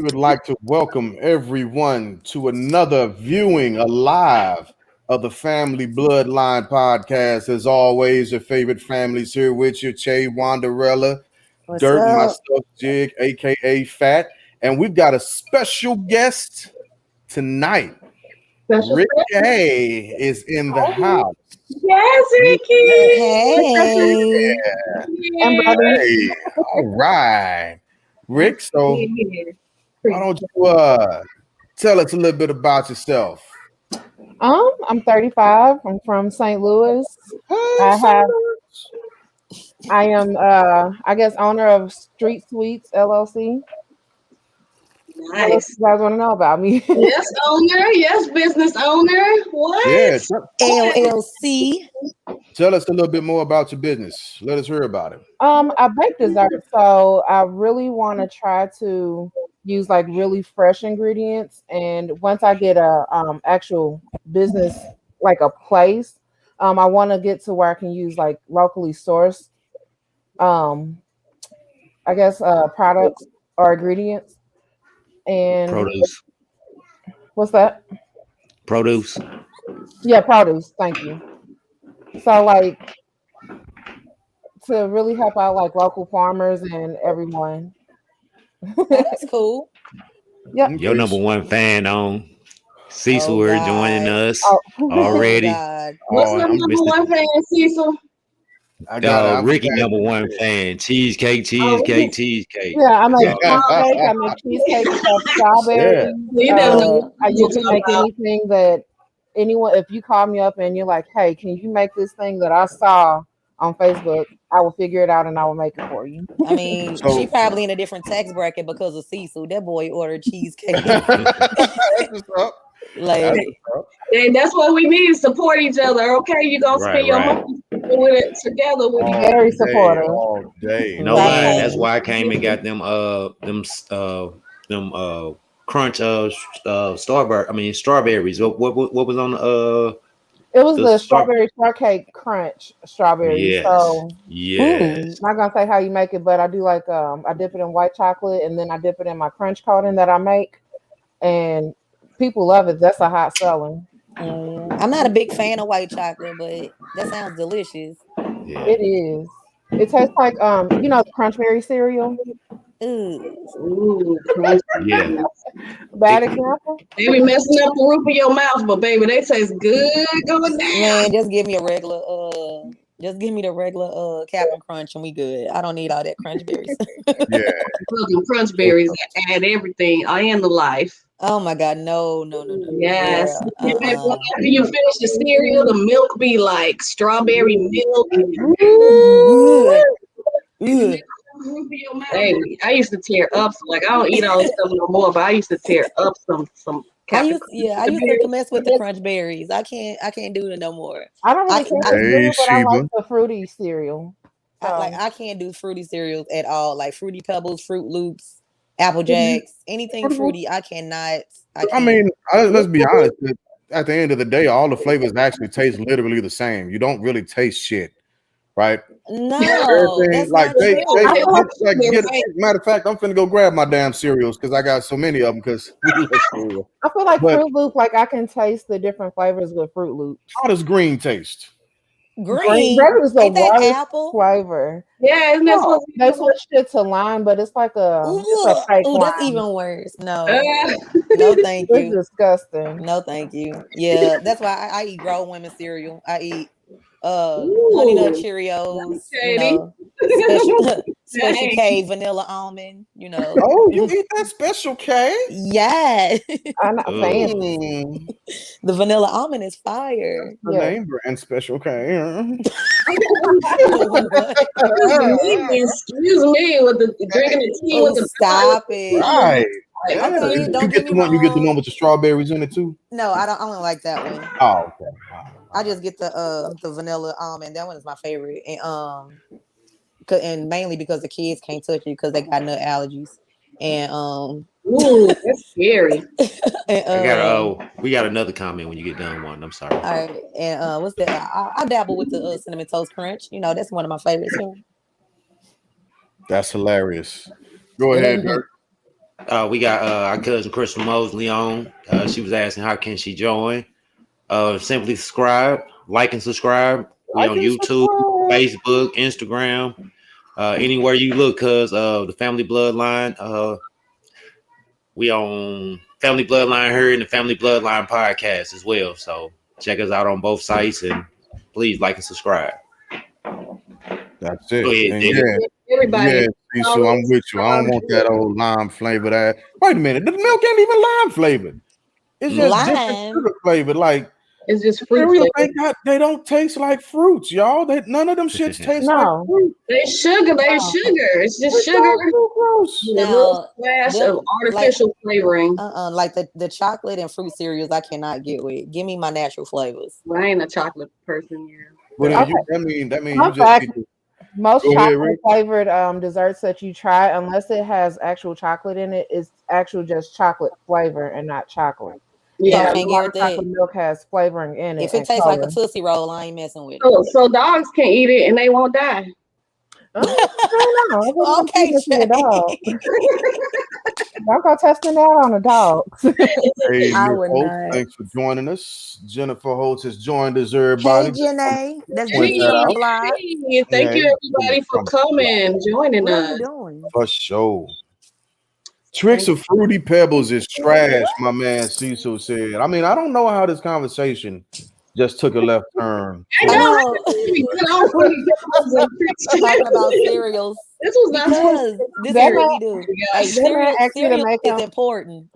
we would like to welcome everyone to another viewing alive of the Family Bloodline podcast. As always, your favorite families here with you, Che, Wanderella, What's Dirt, up? myself, Jig, aka Fat, and we've got a special guest tonight. Special Rick friend. K is in the house. Yes, Ricky. Hey. And brother. Hey, all right, Rick. So why don't you tell us a little bit about yourself? I'm 35. I'm from St. Louis. I am I guess owner of Street Sweets LLC. What else Nice. you guys want to know about me? Yes, owner. Yes, business owner. What? Yeah, LLC. tell us a little bit more about your business. Let us hear about it. I bake dessert, so I really want to try to use like really fresh ingredients. And once I get a actual business, like a place, I want to get to where I can use like locally sourced, um, I guess, products or ingredients. And Produce. what's that? Produce. Yeah, produce. Thank you. So like to really help out like local farmers and everyone. Oh, that's cool. Yep. Your number one fan on Cecil Oh, we're God. joining us Oh. already. God. What's Oh, the I'm number one fan, Cecil? I got Ricky number one fan. Cheesecake. Yeah, I make cheesecake. I make cheesecake with strawberries. You never know. I usually make anything that anyone. If you call me up and you're like, "Hey, can you make this thing that I saw on Facebook?" I will figure it out and I will make it for you. I mean, So- she probably in a different tax bracket because of Cecil. That boy ordered cheesecake. That's what's up. Like, That's what's up. And that's what we need, support each other. Okay, you're gonna spend your Right. money with it together with each other. Very Day, supportive. all day. No Right. lie. That's why I came and got them crunch strawberries. What was on the It was The the star- strawberry shortcake crunch strawberries. yes. So Yes. I'm not gonna say how you make it, but I do like I dip it in white chocolate and then I dip it in my crunch coating that I make, and people love it. That's a hot selling. I'm not a big fan of white chocolate, but that sounds delicious. Yeah. It is. It tastes like the Crunchberry cereal. Ooh. Ooh, crunch. Yeah. Bad example. They be messing up the roof of your mouth, but baby, they taste good going down. Man, just give me a regular Captain Crunch and we good. I don't need all that crunch berries. Yeah. Look, crunch berries add everything and the life. Oh my God, no. Yes. Girl, After you finish the cereal, the milk be like strawberry milk. Ugh. Baby, I used to tear up. Like I don't eat all this stuff no more, but I used to tear up some I Captain used to mess with the crunch berries. I can't do it no more. I don't really think I- it's good, but I like Sheba. the fruity cereal. I can't do fruity cereals at all. Like Fruity Pebbles, Fruit Loops, Apple Jacks, anything fruity. I cannot. I mean, let's be honest. At the end of the day, all the flavors actually taste literally the same. You don't really taste shit, right? no, Everything, that's like not true. matter of fact, I'm finna go grab my damn cereals because I got so many of them. Because I feel like But- Fruit Loop, like I can taste the different flavors with Fruit Loops. how does green taste? Green. Red is the Ain't that worst apple? flavor. Yeah, isn't that supposed to be They switched it to lime, but it's like it's a fake Ooh, that's lime. even worse. No, Uh, no, thank It's you. disgusting. No, thank you. Yeah, that's why I eat grown women cereal. I eat Honey Nut Ooh. Cheerios, Shady. Special Dang. K vanilla almond. Oh, you eat that special K? Yeah, I'm not Ooh. fancy. the vanilla almond is fire. The Yeah. name brand special K. Excuse me with the drinking the tea Oh, with the stop it. Right. Okay, Yeah. don't You get get me the one. You get the wrong. one with the strawberries in it too. No, I don't like that one. Oh, okay. I just get the vanilla almond. That one is my favorite, and mainly because the kids can't touch it because they got nut allergies. And Ooh, that's scary. We got another comment when you get done one. I'm sorry. all right, and what's that? I dabble with the cinnamon toast crunch. That's one of my favorites too. That's hilarious. Go ahead, Dirk. We got our cousin Crystal Mosley on. She was asking how can she join. Simply subscribe, like and subscribe. We on YouTube, Facebook, Instagram, anywhere you look, cause the Family Bloodline. We on Family Bloodline here and the Family Bloodline podcast as well. So check us out on both sites and please like and subscribe. That's it. Go ahead, And David. Everybody. yeah, so I'm with you. I don't want that old lime flavored ass. Wait a minute, the milk ain't even lime flavored. It's just different Lime? sugar flavored. Like It's just fruit cereal, flavor. they don't taste like fruits, y'all. None of them shits taste like No. fruit. They sugar. It's just It's sugar. so gross. With a little Now, splash them, of artificial flavoring. like the chocolate and fruit cereals, I cannot get with. Give me my natural flavors. Well, I ain't a chocolate person, yeah. Well, then Okay. that mean Fun you just fact, need to most Go ahead, chocolate Rick. flavored desserts that you try, unless it has actual chocolate in it, is actual just chocolate flavor and not chocolate. Yeah. Can't A lot get of that. chocolate milk has flavoring in it. If it and tastes like a color. Tootsie Roll, I ain't messing with it. So dogs can eat it and they won't die. I don't know. Okay, Your dog. Don't go testing that on the dogs. Hey, I Miss would Holt, not. thanks for joining us. Jennifer Holtz has joined us, Hey, everybody. Janae, that's Point Jenny that from the out. block. Hey, thank you everybody for coming, joining What are you us. doing? For sure. Tricks of Fruity Pebbles is trash, my man Cecil said. I mean, I don't know how this conversation just took a left turn. I I know. know. We good on Fruity Pebbles and Tricks. Talking about cereals. This was not Because this That is what we do. Hey, That man asked you to cereal make is him. important.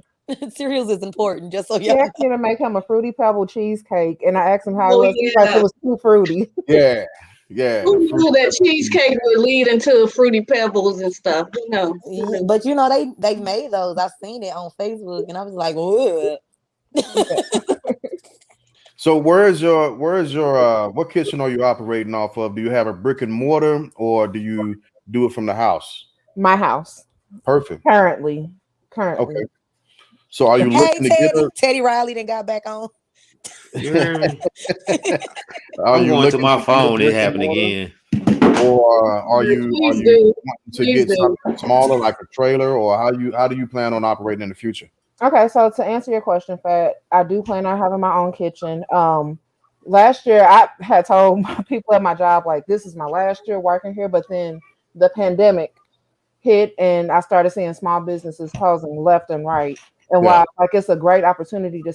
Cereals is important, just so He y'all know. asked me to make him a fruity pebble cheesecake, and I asked him how Oh, it was. He's like, yeah. it was too fruity. Yeah. Who knew that cheesecake would lead into Fruity Pebbles and stuff? You know. Yeah, but you know they made those. I've seen it on Facebook, and I was like, "Ugh." So where's your what kitchen are you operating off of? Do you have a brick and mortar or do you do it from the house? My house Perfect. currently. Okay. So are you Hey, looking to get Teddy. her? Teddy Riley then got back on. You hear me? Are I'm you going to looking my get a phone. It brick and happened mortar? again. Or are you Please do. wanting to Please get do. something smaller like a trailer, or how do you plan on operating in the future? Okay, so to answer your question, Fat, I do plan on having my own kitchen. Last year I had told my people at my job like this is my last year working here, but then the pandemic hit and I started seeing small businesses closing left and right. And Yeah. while like it's a great opportunity to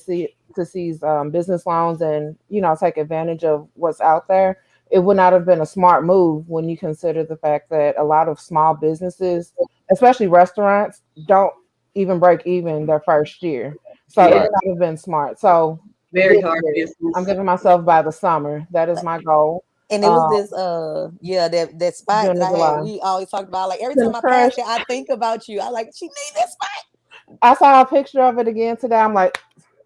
seize business loans and take advantage of what's out there, it would not have been a smart move when you consider the fact that a lot of small businesses, especially restaurants, don't even break even their first year. So it Yeah. would not have been smart. So Very this hard year, business. I'm giving myself by the summer. That is my goal. And it was this that spot June that and I had. July. We always talked about like every Can time I crush. pass it, I think about you. I like she made this spot. I saw a picture of it again today. I'm like,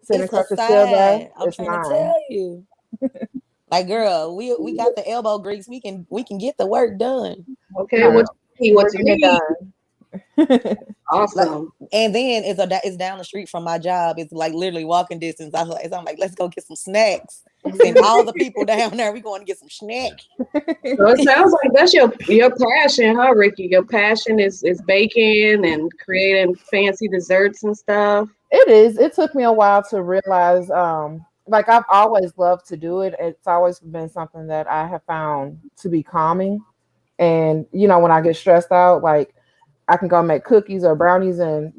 Cinnamon It's a Crush is still there. sign. I'm It's trying to mine. tell you. Like, girl, we got the elbow grease. We can get the work done. Okay, Right. what you We're getting need? it done. Awesome. And then it's down the street from my job. It's like literally walking distance. I'm like, let's go get some snacks. Send all the people down there. We going to get some snacks. So it sounds like that's your passion, huh, Ricky? Your passion is baking and creating fancy desserts and stuff. It is. It took me a while to realize, like I've always loved to do it. It's always been something that I have found to be calming. And when I get stressed out, like I can go make cookies or brownies, and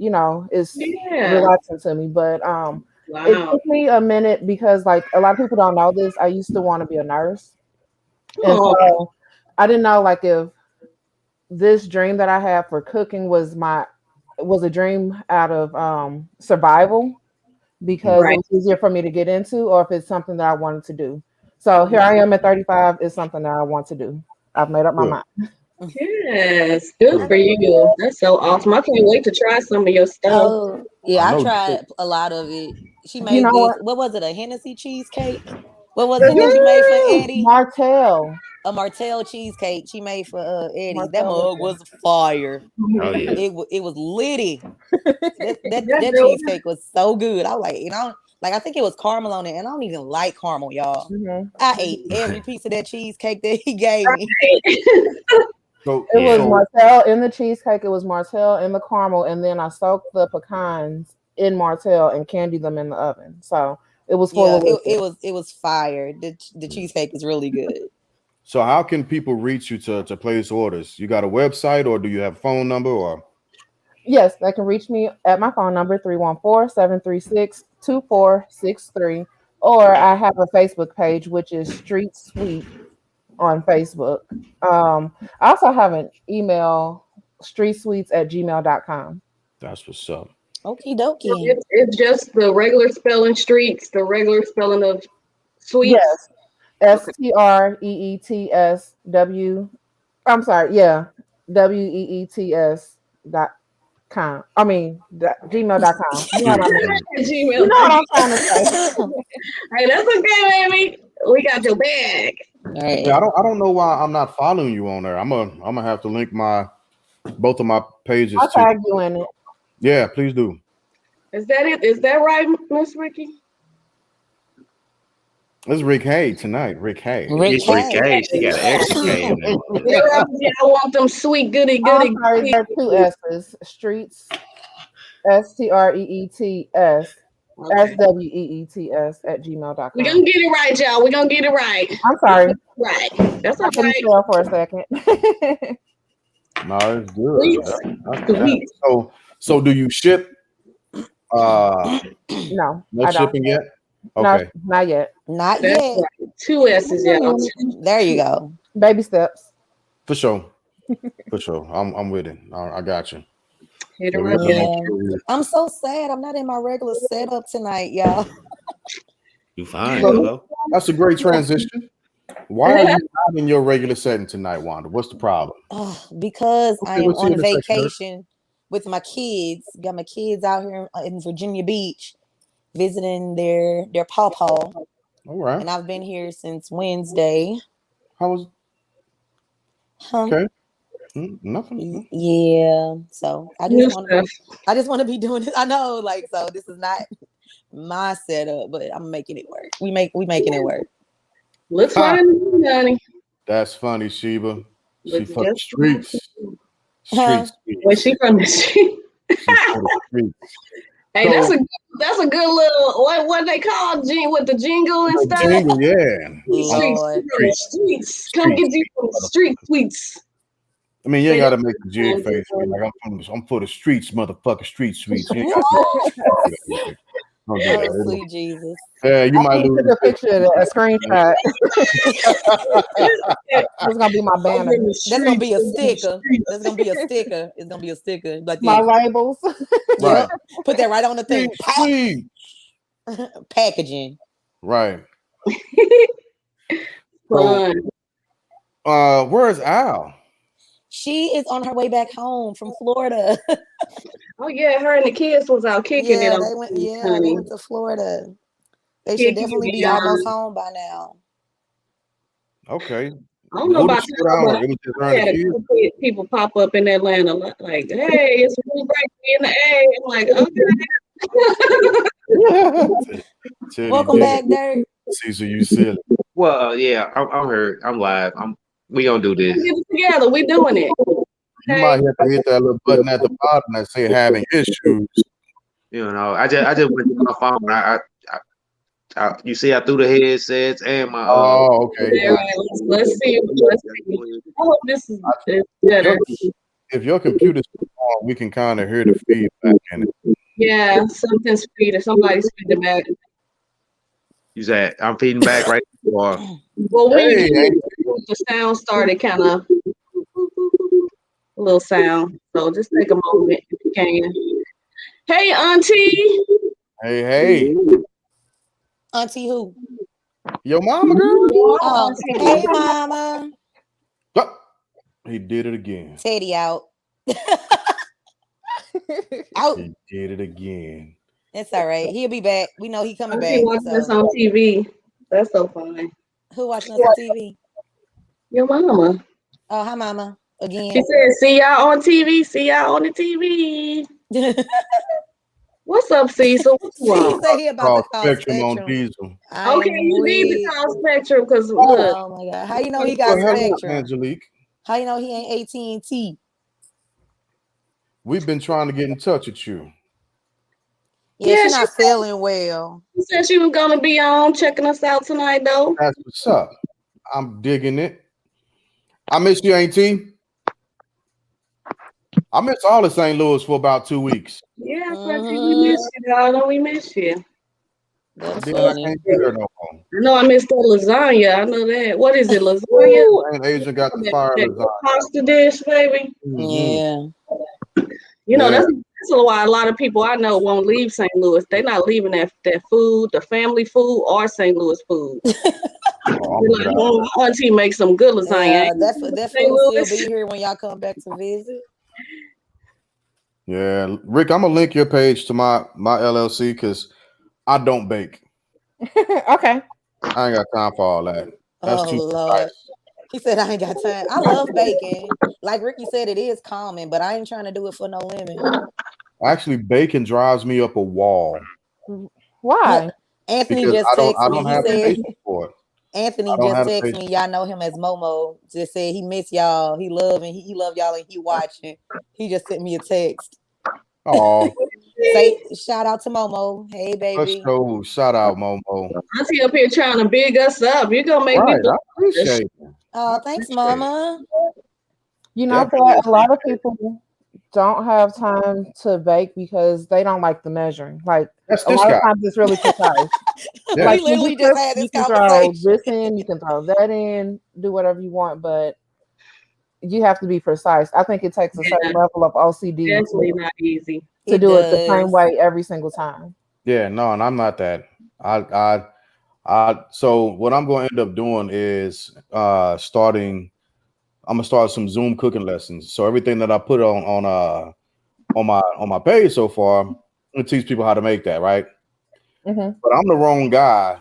it's Yeah. relaxing to me. But it Wow. took me a minute because like a lot of people don't know this. I used to want to be a nurse, and Oh, so I didn't know like if this dream that I have for cooking was a dream out of survival because Right. it was easier for me to get into, or if it's something that I wanted to do. So here I am at 35. It's something that I want to do. I've made up my Good. mind. yes. Good for you. That's so awesome. I can't wait to try some of your stuff. Oh, yeah, I know I you tried a lot of it. She You made know this. what? What was it? A Hennessy cheesecake? What was it that you made for Eddie? Martell. A Martell cheesecake she made for Eddie. Martell That mug was fire. Oh yeah. It was litty. That Yeah, girl. cheesecake was so good. I was like, I think it was caramel on it, and I don't even like caramel, y'all. Mhm. I ate every piece of that cheesecake that he gave me. So, It was so Martell in the cheesecake. It was Martell in the caramel, and then I soaked the pecans in Martell and candied them in the oven. So it was full Yeah, of liquid. it was fire. The cheesecake is really good. so how can people reach you to place orders? You got a website or do you have a phone number or? Yes, they can reach me at my phone number 314-736-2463. Or I have a Facebook page, which is Street Sweet on Facebook. I also have an email, streetsweets@gmail.com. That's what's up. Okie So dokie. it's just the regular spelling streets, the regular spelling of sweets. Yes. STREETSW. I'm sorry, yeah. WEETS.com. I mean gmail.com. You know what I mean. Gmail. You know what I'm trying to say. Hey, that's okay, baby. We got your bag. All right. Yeah, I don't know why I'm not following you on there. I'm gonna have to link both of my pages I'll to. tag you in it. Yeah, please do. Is that it? Is that right, Miss Ricky? It's Rick Hay tonight. Rick Hay. It's Rick K. She got an extra K in there. I want them sweet goody goody. I'm sorry, there are two S's. Streets, STREETS, SWEETS @gmail.com. We're gonna get it right, y'all. We're gonna get it right. I'm sorry. Right. That's all I couldn't right. spell for a second. No, it's good. Sweet. Sweet. So do you ship? No, No I don't. shipping yet? No, Okay. not yet. Not That's yet. right. Two S's, y'all. There you go. Baby steps. For sure. For sure. I'm with it. I got you. Hit Yeah, her we up. have to Yeah. make sure we- I'm so sad. I'm not in my regular setup tonight, y'all. You fine, though. That's a great transition. Why are you not in your regular setting tonight, Wanda? What's the problem? Because I Okay, am we'll see on in a second, Eric. vacation with my kids. Got my kids out here in Virginia Beach visiting their pawpaw, All right. and I've been here since Wednesday. How was Huh? okay? Nothing. Yeah. So I New just want to. stuff. I just want to be doing this. I know, like, so this is not my setup, but I'm making it work. We making it work. Looks fine, honey. That's funny, Sheba. She Looks for the just streets. Huh? Streets. Where she from? She for the streets. Hey, So- that's a good little what they call with the jingle and The stuff. jingle, yeah. Lord. Streets. Come get you some street sweets. I mean, you ain't gotta make the jig face. Like I'm for the streets, motherfucker. Street sweets. You ain't gotta- Don't do Oh, that. sweet Jesus. Yeah, you might I lose. took a picture of it, a screenshot. It's gonna be my banner. That's gonna be a sticker. That's gonna be a sticker. It's gonna be a sticker. Like My this. labels. Right. Put that right on the thing. Sweet. Packaging. Right. Fun. Where's Al? She is on her way back home from Florida. Oh yeah, her and the kids was out kicking it. yeah, on they went. Yeah, honey. they went to Florida. They Kicking should definitely it be down. almost home by now. Okay. I don't know What about did you you, put on? but It was just I her and had the a kids? couple people pop up in Atlanta like, hey, it's a new break in the A. I'm like, okay. Teddy Welcome D. back, Dirk. Caesar, you silly. Well, yeah, I'm here. I'm live. We gonna do this. Get it together. We doing it. You might have to hit that little button at the bottom that say having issues. You know, I just went to my phone. You see, I threw the headsets and my. Oh, okay. All right, let's see. Let's see. I hope this is better. If your computer's on, we can kind of hear the feedback in it. Yeah, something's feeding. Somebody's feeding back. You said I'm feeding back right now. Well, Hey, the sound started kind of a little sound. So just take a moment if you can. Hey, Auntie. Hey, Auntie who? your mama, girl. Oh, hey, Mama. Oh, he did it again. Teddy out. Out. He did it again. It's all right. He'll be back. We know he coming back. Auntie watching this So. on TV. That's so fun. Who watching us on TV? Your mama. Oh, hi, Mama. Again. She said, see y'all on TV. See y'all on the TV. What's up, Cecil? What's He wrong? said he about Call to call Spectrum on Spectrum. Diesel. Okay, you need to call Spectrum because look. Oh my God. How you know he got Well, hello, Spectrum? Angelique. How you know he ain't AT&T? We've been trying to get in touch with you. Yeah, Yeah, she's she not feeling well. said she was gonna be on checking us out tonight, though. That's what's up. I'm digging it. I miss you, Auntie. I missed all of St. Louis for about 2 weeks. Yeah, Frenchie, we miss you, darling. We miss you. That's Then I funny. can't be there no more. I know I missed that lasagna. I know that. What is it, lasagna? Ooh, and Asian got the fire That lasagna. pasta dish, baby. Mhm. Yeah. You know, Yeah. that's why a lot of people I know won't leave St. Louis. They're not leaving that food, the family food, or St. Louis food. Oh, They're like, oh, my auntie makes some good lasagna. Yeah, Ain't that St. food still Louis? be here when y'all come back to visit. yeah, Rick, I'm gonna link your page to my LLC because I don't bake. Okay. I ain't got time for all that. That's Oh too Lord. precise. He said I ain't got time. I love baking. Like Ricky said, it is common, but I ain't trying to do it for no limit. Actually, bacon drives me up a wall Why? Anthony because just I texted me. don't He have the said patience for it. Anthony I don't just have the texted patience. me. Y'all know him as Momo. Just said he miss y'all. He love and he love y'all and he watching. He just sent me a text. Oh, Say shout out to Momo. Hey let's baby. go. Shout out, Momo. Auntie up here trying to big us up. You're gonna make me Right, do I appreciate it. Oh, thanks, Mama. You know Definitely. that a lot of people don't have time to bake because they don't like the measuring. Like That's a this lot guy. of times it's really precise. Yeah. Like We literally with just crisp, had this you can throw conversation. this in, you can throw that in, do whatever you want, but you have to be precise. I think it takes a certain level of OCD definitely not easy. to It do it the same does. way every single time. Yeah, no, and I'm not that. So what I'm going to end up doing is starting. I'm gonna start some Zoom cooking lessons. So everything that I put on my page so far, I'm gonna teach people how to make that, right? Mm-hmm. But I'm the wrong guy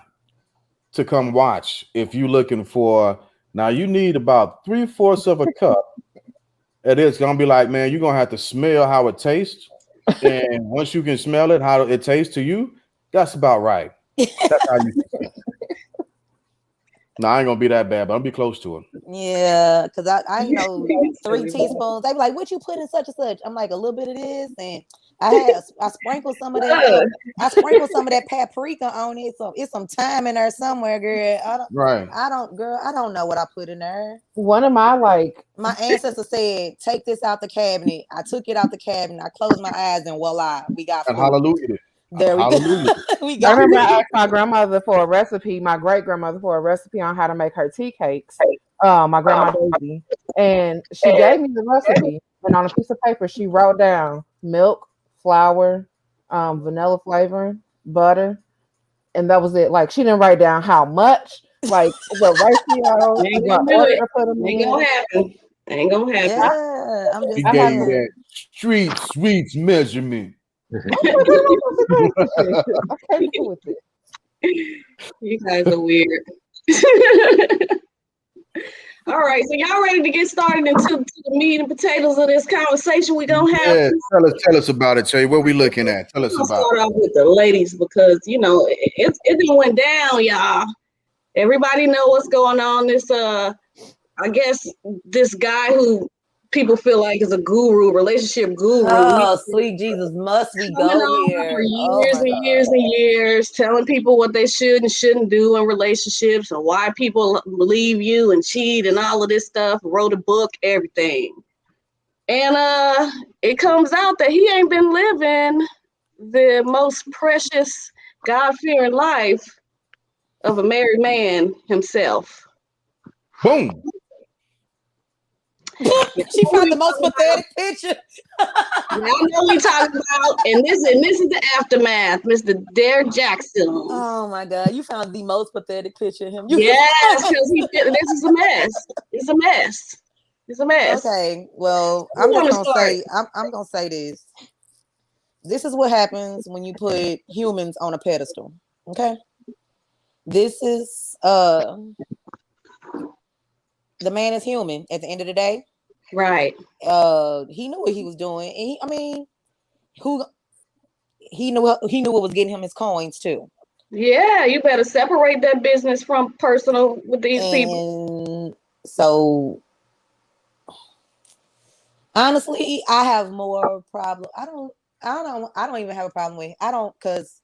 to come watch if you're looking for. Now you need about 3/4 of a cup. It's gonna be like, man, you're gonna have to smell how it tastes, and once you can smell it, how it tastes to you, that's about right. That's how you. No, I ain't gonna be that bad, but I'll be close to it. Yeah, because I know 3 Silly. teaspoons. They be like, what you put in such and such? I'm like, a little bit of this, and I sprinkled some of that. I sprinkled some of that paprika on it. So it's some thyme in there somewhere, girl. Right. I don't know what I put in there. One of my My ancestor said, take this out the cabinet. I took it out the cabinet. I closed my eyes and voila, we got And food. hallelujah. There we Hallelujah. go. We I got remember I food. asked my grandmother for a recipe, my great grandmother for a recipe on how to make her tea cakes. My grandma Daisy, and she gave me the recipe. And on a piece of paper, she wrote down milk, flour, vanilla flavoring, butter, and that was it. Like she didn't write down how much, like what ratio, Ain't what gonna do order it. to put them Ain't in. gonna happen. Ain't gonna happen. Yeah, I'm He just gave you saying. that street sweets measurement. I was like, I can't deal with it. You guys are weird. All right, so y'all ready to get started into the meat and potatoes of this conversation we gonna have? Yeah, tell us about it, Che. What we looking at? Tell us I'm gonna about start it. off with the ladies because you know it done went down, y'all. Everybody know what's going on. This I guess this guy who people feel like is a guru, relationship guru. Oh, sweet Jesus, must we Coming go on here? for Oh years my and God. years and years, telling people what they should and shouldn't do in relationships and why people leave you and cheat and all of this stuff. Wrote a book, everything. And it comes out that he ain't been living the most precious, God-fearing life of a married man himself. Boom. She found the most pathetic picture. Y'all know we talking about, and this is the aftermath, Mr. Derek Jackson. Oh my God, you found the most pathetic picture of him. Yes, because this is a mess. It's a mess. It's a mess. Okay, well, Who I'm just wanna gonna start? say, I'm gonna say this. This is what happens when you put humans on a pedestal. Okay, this is the man is human at the end of the day. Right. He knew what he was doing, and he knew what was getting him his coins too. Yeah, you better separate that business from personal with these people. And so Honestly, I have more problem. I don't even have a problem with. I don't because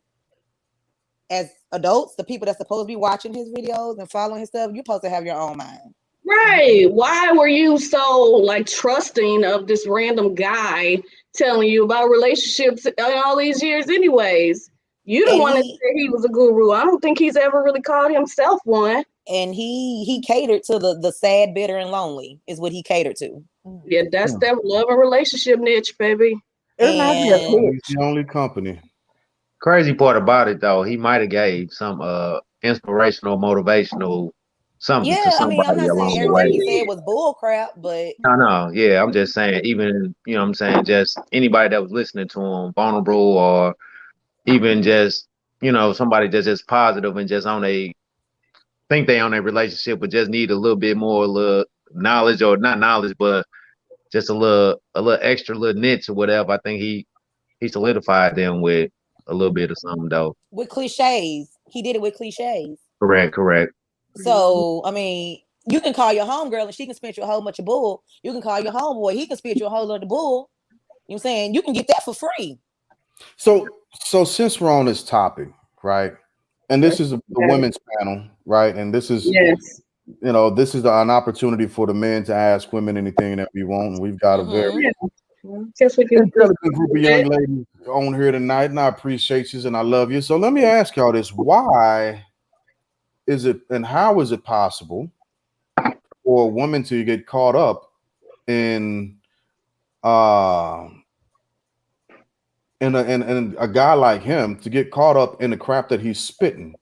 as adults, the people that's supposed to be watching his videos and following his stuff, you're supposed to have your own mind. Right. Why were you so like trusting of this random guy telling you about relationships in all these years anyways? You the And one that said he was a guru. I don't think he's ever really called himself one. and he catered to the sad, bitter, and lonely is what he catered to. Yeah, that's that love and relationship niche, baby. It reminds me of And He's the only company. Crazy part about it though, he might have gave some inspirational, motivational something to yeah, I mean, I'm somebody not along saying the everything way. he said was bull crap, but No, yeah, I'm just saying, even you know what I'm saying, just anybody that was listening to him, vulnerable or even just, you know, somebody that's just positive and just on a think they on a relationship but just need a little bit more little knowledge or not knowledge, but just a little extra little niche or whatever. I think he solidified them with a little bit of something though. with cliches, he did it with cliches. Correct. So I mean, you can call your homegirl and she can spit you a whole bunch of bull. You can call your homeboy, he can spit you a whole lot of bull. You know what I'm saying? You can get that for free. So since we're on this topic, right? And this is the women's panel, right? And this is Yes. you know, this is an opportunity for the men to ask women anything that we want. And we've got a very Guess we can intelligent group of young ladies on here tonight, and I appreciate you and I love you. So let me ask y'all this: why is it, and how is it possible for a woman to get caught up in a guy like him to get caught up in the crap that he's spitting?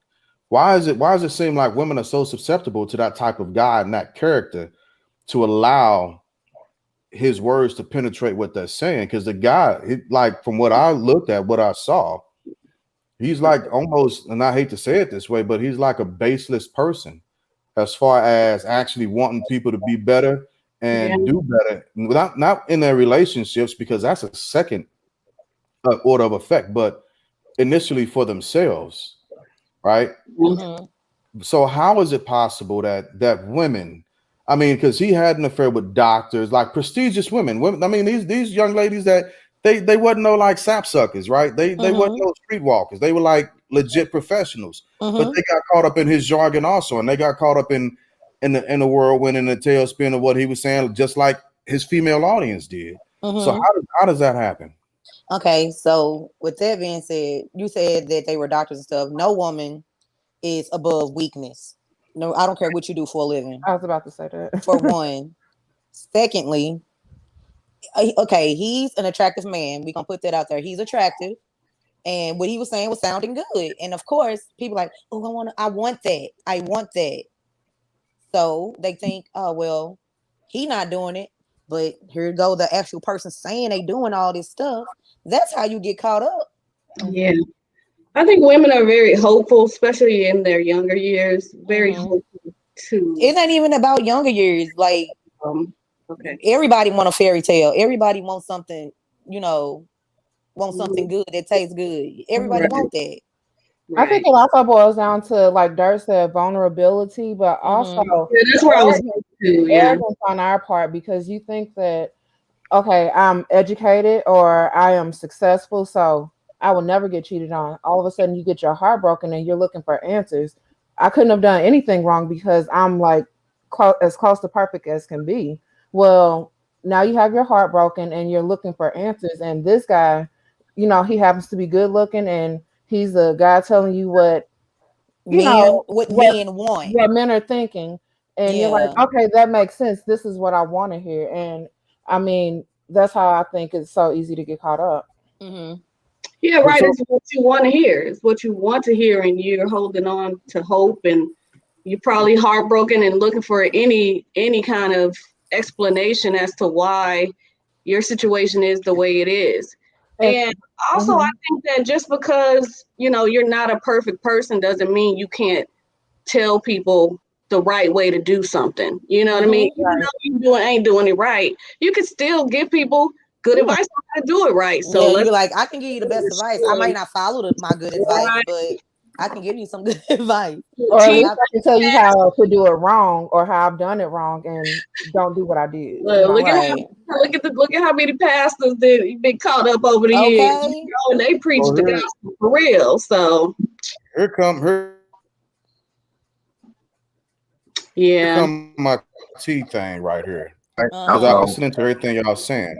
Why does it seem like women are so susceptible to that type of guy and that character to allow his words to penetrate what they're saying? Because the guy, like from what I looked at, what I saw, he's like almost, and I hate to say it this way, but he's like a baseless person as far as actually wanting people to be better and do better, not in their relationships, because that's a second order of effect, but initially for themselves, right? Mm-hmm. So how is it possible that women, I mean, because he had an affair with doctors, like prestigious women. I mean, these young ladies that they wasn't no like sapsuckers, right? They wasn't no streetwalkers. They were like legit professionals, but they got caught up in his jargon also, and they got caught up in the whirlwind and the tailspin of what he was saying, just like his female audience did. So how does that happen? Okay, so with that being said, you said that they were doctors and stuff. No woman is above weakness. No, I don't care what you do for a living. I was about to say that. For one. Secondly, okay, he's an attractive man. We're gonna put that out there. He's attractive, and what he was saying was sounding good. And of course, people like, oh, I want that. So they think, oh well, he not doing it, but here go the actual person saying they doing all this stuff. That's how you get caught up. Yeah. I think women are very hopeful, especially in their younger years. Very hopeful too. It ain't even about younger years. Like, okay, everybody want a fairy tale. Everybody wants something, want something good that tastes good. Everybody want that. I think it also boils down to, like Dirt said, vulnerability, but also that's where I was arrogance on our part, because you think that, okay, I'm educated or I am successful, so I will never get cheated on. All of a sudden you get your heart broken and you're looking for answers. I couldn't have done anything wrong because I'm like as close to perfect as can be. Well, now you have your heart broken and you're looking for answers. And this guy, he happens to be good looking, and he's the guy telling you what men want, what men are thinking. And you're like, okay, that makes sense. This is what I want to hear. And I mean, that's how I think it's so easy to get caught up. Yeah, right. It's what you want to hear. It's what you want to hear, and you're holding on to hope, and you're probably heartbroken and looking for any kind of explanation as to why your situation is the way it is. And also, I think that just because you're not a perfect person doesn't mean you can't tell people the right way to do something. You know what I mean? Even though you ain't doing it right, you can still give people good advice on how to do it right. So you're like, I can give you the best advice. I might not follow my good advice, but I can give you some good advice. Or at Cheat. least I can tell you how to do it wrong or how I've done it wrong and don't do what I did. Look at Right. look at how many pastors that you've been caught up over the years. Okay. You know, and they preach Well, the here- gospel for real. So Here yeah. come my T thing right here. Because I Uh-huh. listening to everything y'all saying.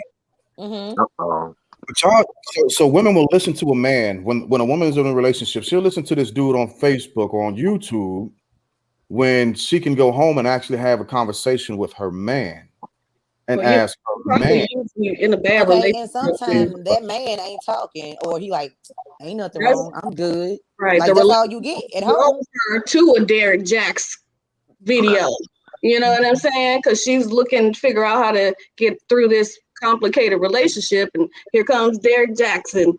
Mm-hmm. But y'all, so women will listen to a man when a woman is in a relationship. She'll listen to this dude on Facebook or on YouTube when she can go home and actually have a conversation with her man and Well, you ask her man. probably usually in a bad Okay, relationship. and sometimes that man ain't talking, or he like, ain't nothing That's- wrong. I'm good. Right. Like that's all you get at home. Drove her to a Derek Jacks video. You know what I'm saying? Because she's looking to figure out how to get through this complicated relationship, and here comes Derek Jackson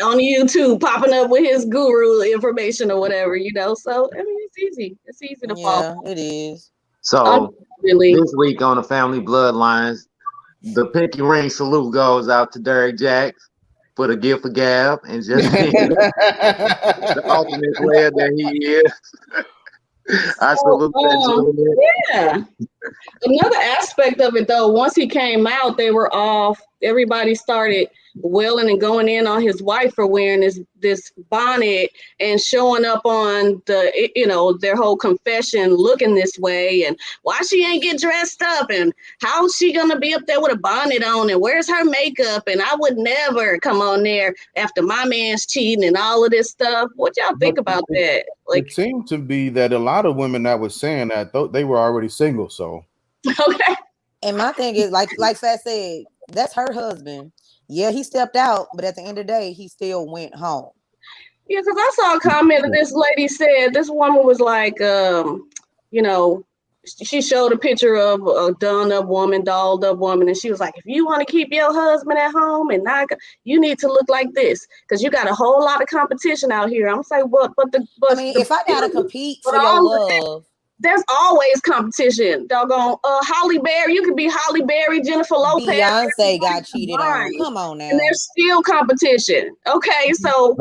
on YouTube popping up with his guru information or whatever. You know, so I mean, it's easy. It's easy to fall. Yeah, it is. So Really. this week on the Family Bloodlines, the pinky ring salute goes out to Derek Jacks for the gift of gab and just being the ultimate player that he is. I salute that gentleman. Yeah. Another aspect of it, though, once he came out, they were off. Everybody started wailing and going in on his wife for wearing this bonnet and showing up on their whole confession looking this way, and why she ain't get dressed up, and how's she gonna be up there with a bonnet on, and where's her makeup, and I would never come on there after my man's cheating and all of this stuff. What y'all think about that? Like, it seemed to be that a lot of women that was saying that they were already single. So okay. And my thing is, like Fat said, that's her husband. Yeah, he stepped out, but at the end of the day, he still went home. Yeah, because I saw a comment that this lady said, this woman was like, she showed a picture of a dolled up woman, and she was like, if you want to keep your husband at home and not, you need to look like this because you got a whole lot of competition out here. I'm saying, If I gotta compete for your love, there's always competition. Doggone Holly Berry, you could be Holly Berry, Jennifer Lopez. Beyonce got cheated on. Come on now. And there's still competition. Okay, so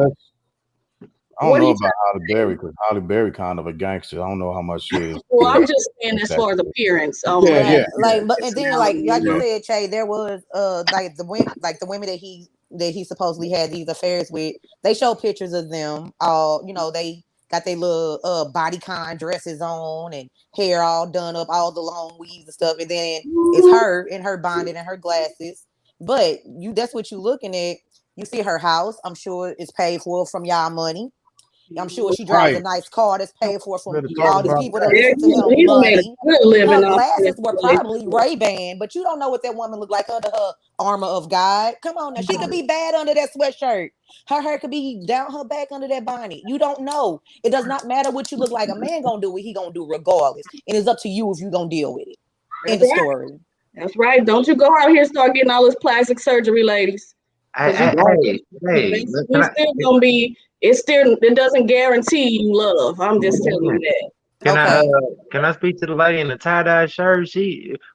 I don't know about Holly Berry because Holly Berry kind of a gangster. I don't know how much she is. Well, I'm just saying as far as appearance. Yeah. But and then like you said, Che, there was like the women that he supposedly had these affairs with. They show pictures of them all. They got their little bodycon dresses on and hair all done up, all the long weaves and stuff. And then it's her in her bonnet and her glasses. But that's what you're looking at. You see her house. I'm sure it's paid for from y'all money. I'm sure she drives a nice car that's paid for from all these people that listen to him. Money. Her glasses were probably Ray-Ban, but you don't know what that woman looked like under her armor of God. Come on now. She could be bad under that sweatshirt. Her hair could be down her back under that bonnet. You don't know. It does not matter what you look like. A man gonna do what he gonna do regardless. And it's up to you if you gonna deal with it. End of story. That's right. Don't you go out here and start getting all this plastic surgery, ladies. It doesn't guarantee you love. I'm just telling you that. Can I speak to the lady in the tie-dye shirt?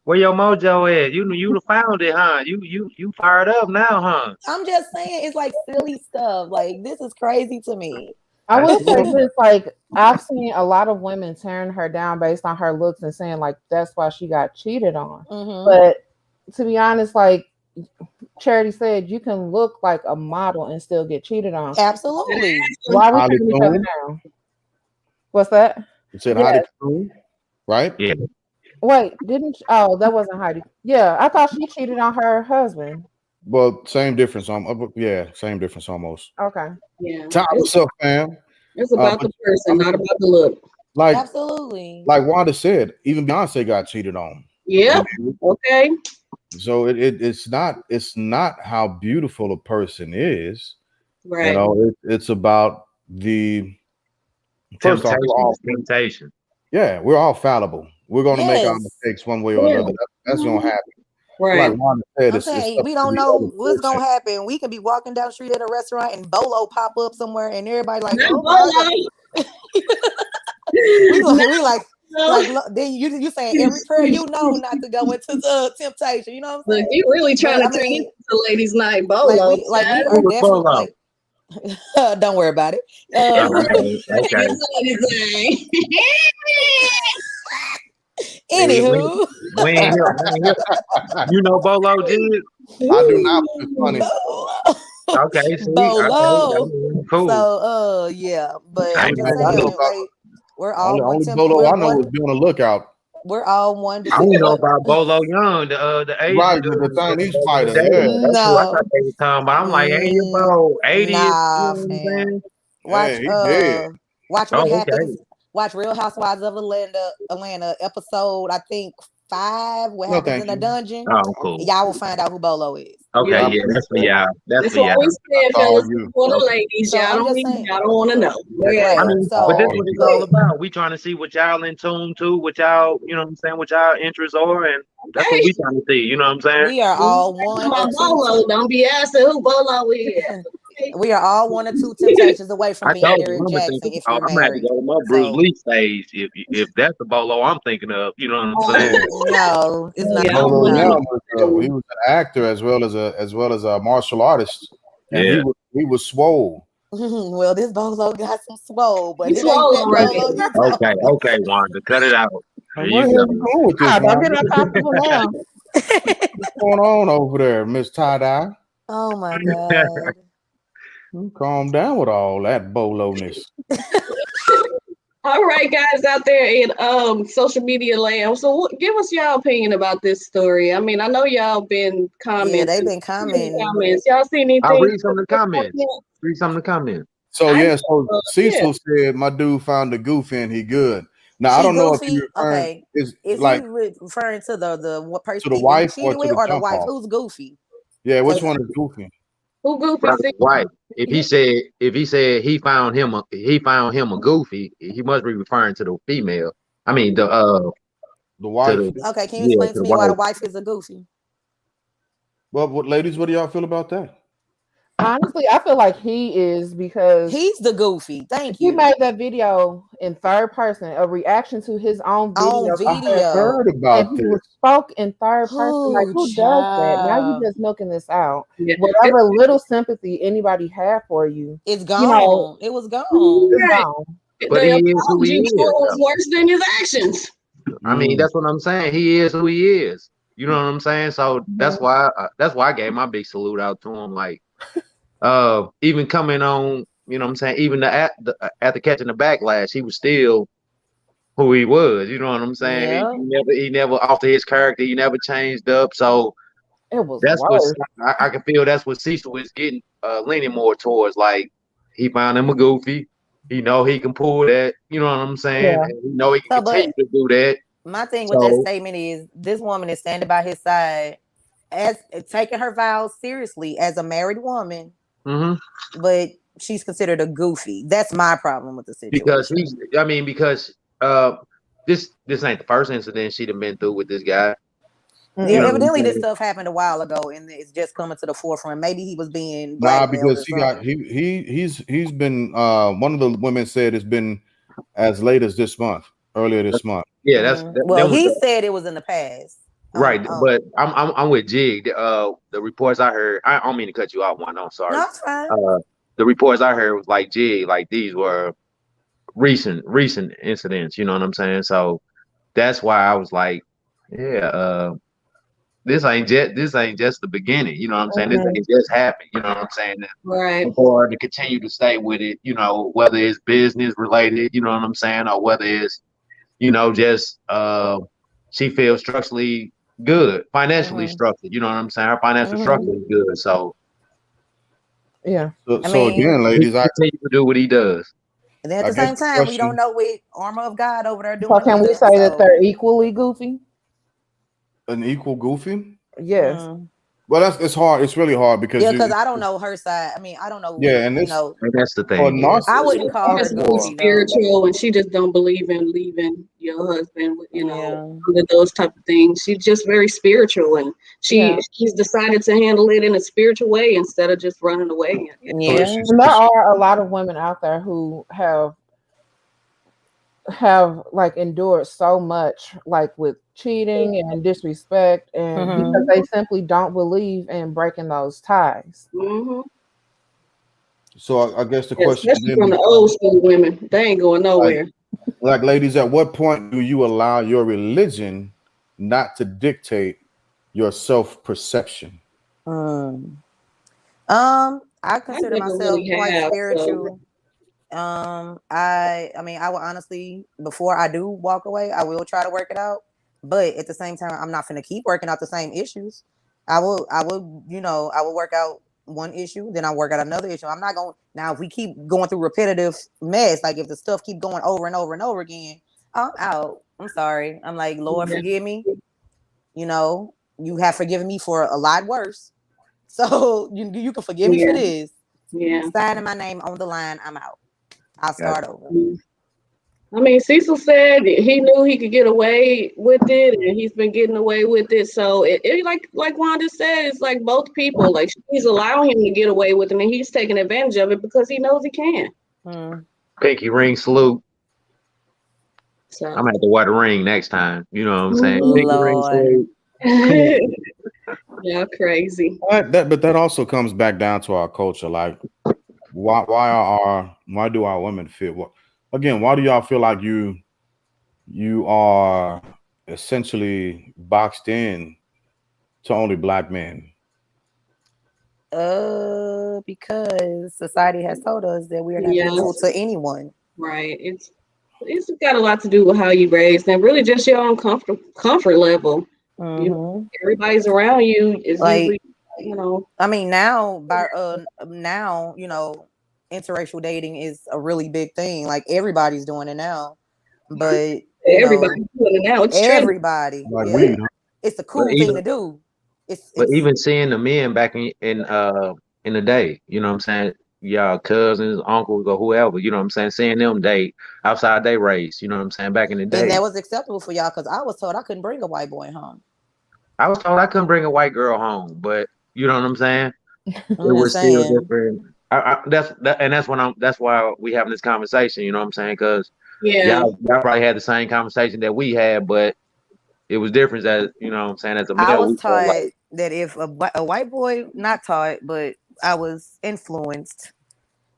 Where your mojo at? You found it, huh? You fired up now, huh? I'm just saying, it's like silly stuff. Like, this is crazy to me. I will say this, like, I've seen a lot of women tearing her down based on her looks and saying, like, that's why she got cheated on. Mm-hmm. But to be honest, like Charity said, you can look like a model and still get cheated on. Absolutely. Why are we tearing each other down? What's that? You said Heidi Klum, right? Yeah. Wait, that wasn't Heidi. Yeah, I thought she cheated on her husband. Well, same difference. Same difference almost. Okay. Yeah. Top, what's up, fam? It's about the person, not about the look. Like, absolutely. Like Wanda said, even Beyonce got cheated on. Yeah. Okay. So it's not how beautiful a person is. Right. It's about the temptation. Yeah, we're all fallible. We're going to make our mistakes one way or another. That's going to happen. Right. Like Wanda said, we don't know what's going to happen. We can be walking down the street at a restaurant and Bolo pop up somewhere and everybody like, oh my God. we like then you saying every prayer not to go into the temptation. You know what I'm saying? Look, you really trying to take the ladies' night Bolo. We are definitely Don't worry about it. Okay. Anywho, We ain't here. You know Bolo did? I do not. It's funny. Okay, see, Bolo. okay, cool. So, yeah, but I I'm ain't just know saying, about- like, we're all one Only temple. Bolo I know is be on the lookout. We're all one. I only know about Bolo Young, the Asian Right, dude, the Chinese back in the fighter, day. yeah. That's who I No. thought they was talking about. I'm like, ain't he about 80? Nah, You know what I'm fam. saying? Watch, Hey, he dead. watch what Oh, okay. happens. Watch Real Housewives of Atlanta episode, I think 5. What No, happens thank in the you. dungeon? Oh, cool. Y'all will find out who Bolo is. Okay, Yeah. yeah, that's for y'all. That's That's for what y'all. we said, That's all fellas. you. For the Okay. ladies, So y'all I'm don't just need, saying. y'all don't want to know. Right. I mean, So but that's Oh, what it's yeah. all about. We trying to see what y'all in tune to, what y'all, you know what I'm saying, what y'all interests are, and that's what we trying to see. You know what I'm saying? we are all one My or Bolo, two. don't be asking who Bolo is. We are all 1 or 2 temptations away from I being told you, Eric I'm gonna Jackson think. if Oh, you're I'm gonna have to married. go to my Bruce So Lee stage if that's the Bolo I'm thinking of. You know what I'm saying? no, it's not. Yeah, Bolo No. Young he was an actor as well as a martial artist, and Yeah. he was swole. Well, this Bolo got some swole, but He's it ain't that swole already. Bolo you talking. Okay, Wanda, cut it out. There Where you the hell go. you going with this, Ah, don't man? get uncomfortable now. What's going on over there, Miss Tie Dye? Oh my god. Calm down with all that bolo-ness. All right, guys out there in social media land. So give us y'all opinion about this story. I mean, I know y'all been commenting. Yeah, they've been commenting. Y'all see anything? I'll read some of the comments. Read some of the comments. So I- so Cecil said my dude found the goofy and he good. Now I She don't know if goofy? you're referring Okay. is Is like he referring to the person to the he wife or cheated to with, the or the jump wife? off? Who's goofy? Yeah, which one is goofy? Who goofy? Brother White. If he said he found him a goofy, he must be referring to the female. I mean The to wife. the Okay, can you yeah, explain to to the me why the wife. wife is a goofy? Well, ladies, what do y'all feel about that? Honestly, I feel like he is because He's the goofy. Thank he you. made that video in third person, a reaction to his own video. On I video. heard And about he this. was spoke in third person. Like, Oh, who does that? Now you child. just milking this out. Yeah. Whatever little sympathy anybody had for you, It's you gone. know, It was gone. it's Right. gone. But The he is who he apology is, was though. worse than his actions. I mean, that's what I'm saying. He is who he is. You know what I'm saying? So that's why I gave my big salute out to him. Like, even coming on, you know what I'm saying? Even after catching the backlash, he was still who he was. You know what I'm saying? Yeah. He never altered his character. He never changed up. So It was that's what worse. I can feel. That's what Cecil is getting leaning more towards. Like, he found him a goofy. He know he can pull that. You know what I'm saying? Yeah. And he know he can So, but continue to do that. my thing with that So statement is this woman is standing by his side as taking her vows seriously as a married woman, mhm. but she's considered a goofy. That's my problem with the because situation. this ain't the first incident she'd have been through with this guy. Yeah, You know what I'm evidently this saying? stuff happened a while ago and it's just coming to the forefront. Maybe he was being Nah, blackmailed because or he got something. he's been one of the women said it's been as late as this month, earlier this month. Yeah, that's Well, that was he the- said it was in the past. right. But I'm with Jig. The reports I heard, I don't mean to cut you off, one. I'm sorry. No, it's fine. The reports I heard was like Jig, like these were recent incidents. You know what I'm saying? So that's why I was like, yeah, this ain't just the beginning. You know what I'm saying? This ain't just happened. You know what I'm saying? Right. Or to continue to stay with it, you know, whether it's business related, you know what I'm saying, or whether it's, you know, just she feels structurally good, financially structured, you know what I'm saying? Her financial structure is good. So Yeah. So again, ladies, he continue to do what he does. And then at I the guess same the time, we question- don't know what armor of God over there doing. So can we either, say that they're equally goofy? an equal goofy? Yes. Well, it's hard. It's really hard because Yeah, because I don't know her side. I mean, I don't know. Yeah, and you this know, And that's the for a thing. Yeah. narcissist, I wouldn't call her She's goofy though. spiritual, and she just don't believe in leaving your husband. You know, Yeah. under those type of things. She's just very spiritual, and she's decided to handle it in a spiritual way instead of just running away. Yeah. And there are a lot of women out there who have like endured so much, like with cheating and disrespect, and because they simply don't believe in breaking those ties. So I guess the Yeah, question especially then from the old school women. They ain't going nowhere. like ladies, at what point do you allow your religion not to dictate your self-perception? I I consider never myself really quite have. So spiritual. I mean, I will honestly, before I do walk away, I will try to work it out. But at the same time, I'm not gonna keep working out the same issues. I will, I will work out one issue, then I work out another issue. I'm not going now. If we keep going through repetitive mess, like if the stuff keep going over and over and over again, I'm out. I'm sorry. I'm like, Lord, yeah. forgive me. You have forgiven me for a lot worse. So you can forgive me for this. Yeah. Signing my name on the line, I'm out. I'll start over. I mean, Cecil said he knew he could get away with it, and he's been getting away with it. So it like Wanda said, it's like both people. Like she's allowing him to get away with it, and he's taking advantage of it because he knows he can. Pinky ring salute. So I'm gonna have to wear the ring next time. You know what I'm saying? Lord. Pinky ring salute. Yeah, crazy. But that also comes back down to our culture. Like, why do our women feel? Again, why do y'all feel like you are essentially boxed in to only black men? Because society has told us that we are not useful to anyone. Right. It's got a lot to do with how you raised and really just your own comfort level. Everybody's around you is like, usually, I mean, now interracial dating is a really big thing. Like everybody's doing it now, but everybody's doing it now. It's everybody. Like weed, huh? It's a cool thing to do. But even seeing the men back in the day, you know what I'm saying? Y'all cousins, uncles, or whoever, you know what I'm saying? Seeing them date outside they race, you know what I'm saying? Back in the day. And that was acceptable for y'all because I was told I couldn't bring a white boy home. I was told I couldn't bring a white girl home, but you know what I'm saying? It was still different. That's why we having this conversation, you know what I'm saying? Because y'all probably had the same conversation that we had, but it was different as you know what I'm saying, as a male. I was taught that if a white boy, not taught, but I was influenced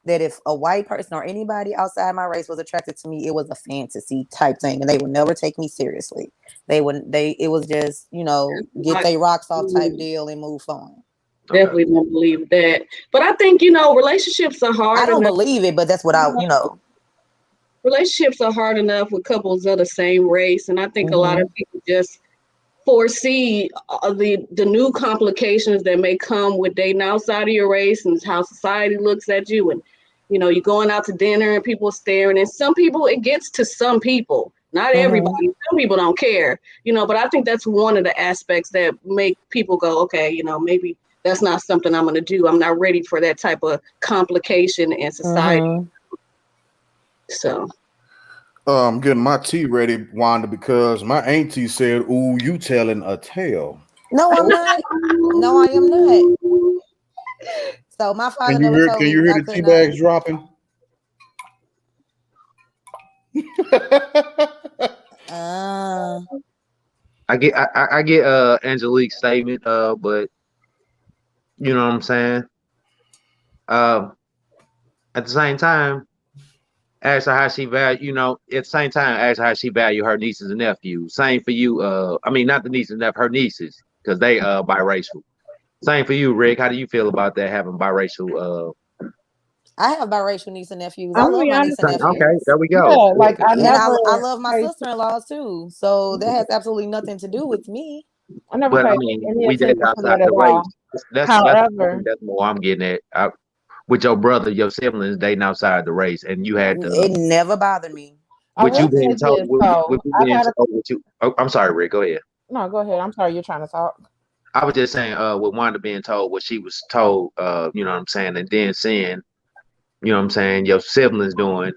that if a white person or anybody outside my race was attracted to me, it was a fantasy type thing, and they would never take me seriously. It was just, get their rocks off type deal and move on. Definitely don't believe that. But I think, relationships are hard. I don't believe it, but that's what relationships are hard enough with couples of the same race. And I think a lot of people just foresee the new complications that may come with dating outside of your race and how society looks at you. And, you're going out to dinner and people are staring. And some people, it gets to some people, not everybody. Some people don't care, but I think that's one of the aspects that make people go, okay, maybe that's not something I'm going to do. I'm not ready for that type of complication in society. So I'm getting my tea ready, Wanda, because my auntie said, "Ooh, you telling a tale." No, I'm not. No, I am not. So my father never told me. Can you hear the tea bags dropping? I get Angelique's statement, but you know what I'm saying? At the same time, ask her how she value, at the same time, ask her how she value her nieces and nephews. Same for you. I mean, not the nieces and nephews, her nieces, because they biracial. Same for you, Rick. How do you feel about that, having biracial? I have biracial nieces and nephews. I love my nieces and nephews. Okay, there we go. Yeah, like I love my sister-in-laws too. So that has absolutely nothing to do with me. I never paid any attention to that at all. That's more I'm getting at. With your brother, your siblings dating outside the race, and you had to. It never bothered me. With you being told, I'm sorry, Rick. Go ahead. No, go ahead. I'm sorry. You're trying to talk. I was just saying, with Wanda being told what she was told, you know what I'm saying, and then seeing, you know what I'm saying, your siblings doing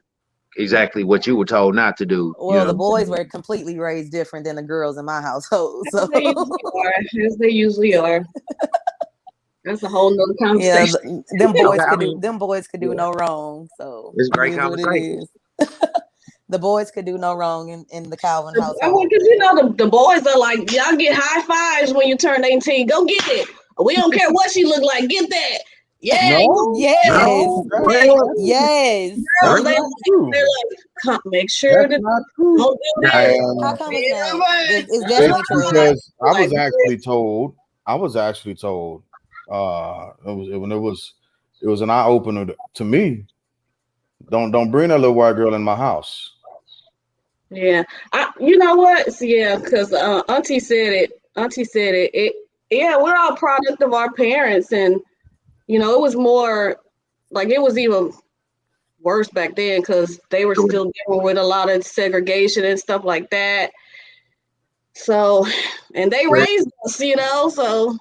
exactly what you were told not to do. Well, the boys were completely raised different than the girls in my household. So as they usually are. That's a whole nother conversation. Yeah, them boys could do no wrong. So it's great conversation. The boys could do no wrong in the Calvin household. Because the boys are like, y'all get high fives when you turn 18. Go get it. We don't care what she look like. Get that. Yeah, No, Yes. no, Yes. girls, that's not true. they're like, make sure That's that not true. don't do that. And How come it's Yeah, not? man. It's definitely true. because I Like, was actually told, it was an eye opener to me. Don't bring that little white girl in my house. yeah, you know what? So, yeah, because Auntie said it. Auntie said it. Yeah, we're all product of our parents, and it was more like it was even worse back then because they were still dealing with a lot of segregation and stuff like that. So, and they raised us, so.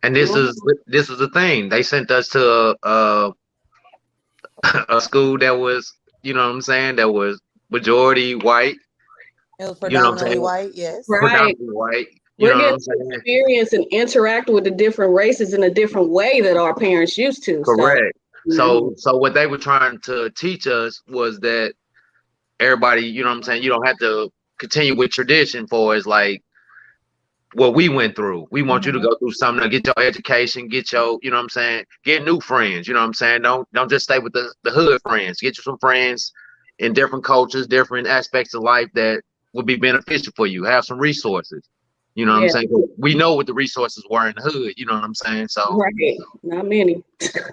And this is the thing. They sent us to a school that was, you know what I'm saying, that was majority white. It was You know what I'm predominantly saying? white, yes. Right. Predominantly white. You We're know what getting I'm to saying? experience and interact with the different races in a different way that our parents used to. Correct. So, So what they were trying to teach us was that everybody, you know what I'm saying, you don't have to continue with tradition for is like what we went through. We want you to go through something to get your education, get your, you know what I'm saying, get new friends, you know what I'm saying? Don't just stay with the hood friends. Get you some friends in different cultures, different aspects of life that would be beneficial for you. Have some resources. You know what I'm saying? We know what the resources were in the hood, you know what I'm saying? So right, not many.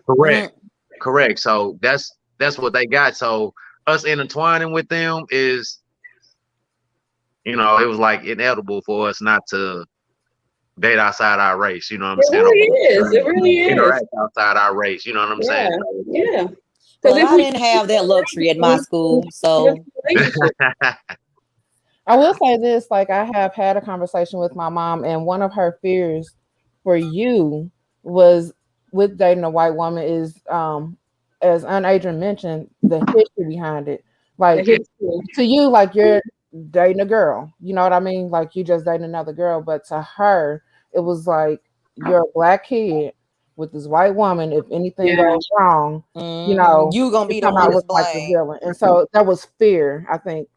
correct. Correct. So that's what they got. So us intertwining with them is, it was like inedible for us not to date outside our race. You know what I'm saying? It really is. Interact outside our race. You know what I'm saying? Yeah. Well, I didn't have that luxury at my school, so I will say this, like I have had a conversation with my mom, and one of her fears for you was with dating a white woman is as Adrian mentioned, the history behind it. Like to you, like you're dating a girl, you know what I mean? Like you just dating another girl, but to her, it was like you're a black kid with this white woman. If anything goes wrong, you gonna be the come one out that's with like the blamed. villain. And so that was fear, I think.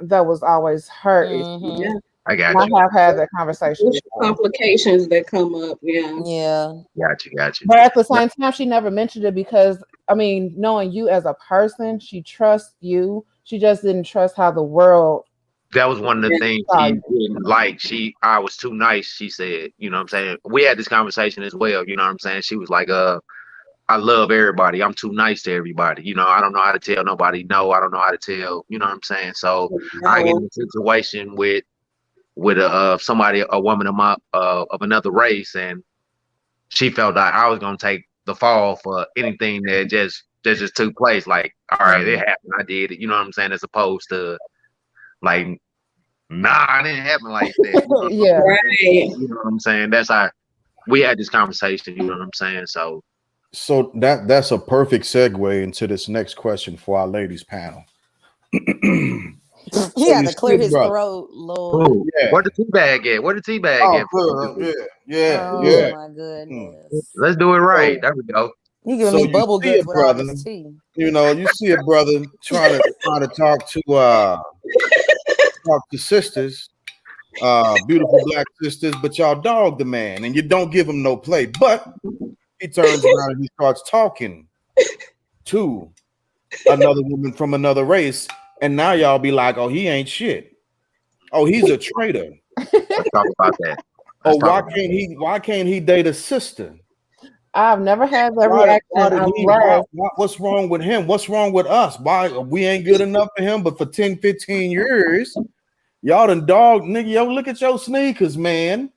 That was always her Mhm. I got I you. have had that conversation. Complications that come up, Yeah. Got you. But at the same time, she never mentioned it because, I mean, knowing you as a person, she trusts you. She just didn't trust how the world. That was one of the things she didn't like. I was too nice, she said. You know what I'm saying? We had this conversation as well. You know what I'm saying? She was like, I love everybody. I'm too nice to everybody. I don't know how to tell nobody no. I don't know how to tell. You know what I'm saying? So I get in a situation with a woman of another race, and she felt like I was gonna take the fall for anything that just took place. Like, all right, it happened. I did it. You know what I'm saying? As opposed to like, nah, it didn't happen like that. Yeah. You know what I'm saying? That's how we had this conversation. You know what I'm saying? So that's a perfect segue into this next question for our ladies panel. He had to clear his throat, Lord. Ooh, where the tea bag at? Where the tea bag at? Yeah. Oh my goodness. Let's do it right. There we go. You giving me bubble guts with all this tea. You see a brother trying to talk to sisters, beautiful black sisters, but y'all dog the man and you don't give him no play. But he turns around and he starts talking to another woman from another race, and now y'all be like, "Oh, he ain't shit. Oh, he's a traitor." Let's talk about that. Why can't he date a sister? I've never had that reaction. What's wrong with him? What's wrong with us? Why we ain't good enough for him? But for 10, 15 years, y'all done dog nigga. Yo, look at your sneakers, man.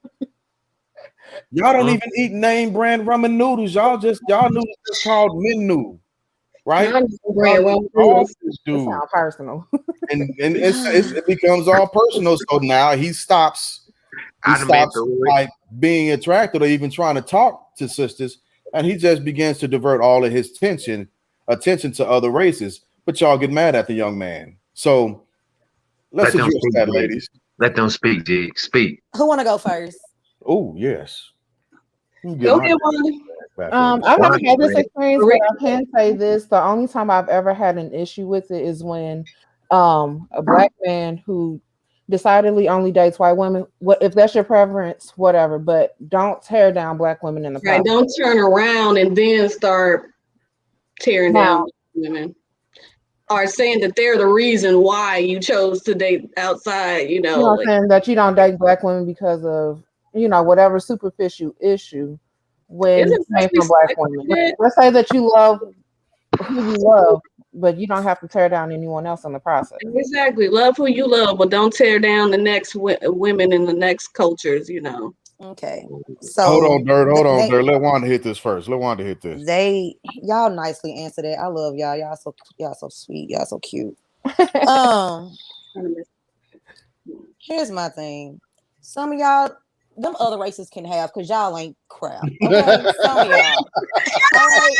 Y'all don't even eat name brand ramen noodles. Y'all noodles just called menu, right? It sounds personal. and it becomes all personal. So now he stops like being attracted or even trying to talk to sisters, and he just begins to divert all of his attention to other races. But y'all get mad at the young man. So let's address that, ladies. Let them speak, G. Speak. Who want to go first? Oh, yes. Go ahead, I've never had this experience, but I can say this: the only time I've ever had an issue with it is when a black man who decidedly only dates white women. What if that's your preference? Whatever, but don't tear down black women in the Right. process. Don't turn around and then start tearing down women. Or saying that they're the reason why you chose to date outside, You know what I'm saying? That you don't date black women because of, whatever superficial issue when Isn't it came from black women. Let's say that you love who you love, but you don't have to tear down anyone else in the process. Exactly. Love who you love, but don't tear down the next women in the next cultures, Okay. So hold on, Dirt. Let Wanda hit this first. Y'all nicely answered it. I love y'all. Y'all so sweet. Y'all so cute. Here's my thing. Some of y'all, them other races can have because y'all ain't crap. Okay, some of y'all. All right.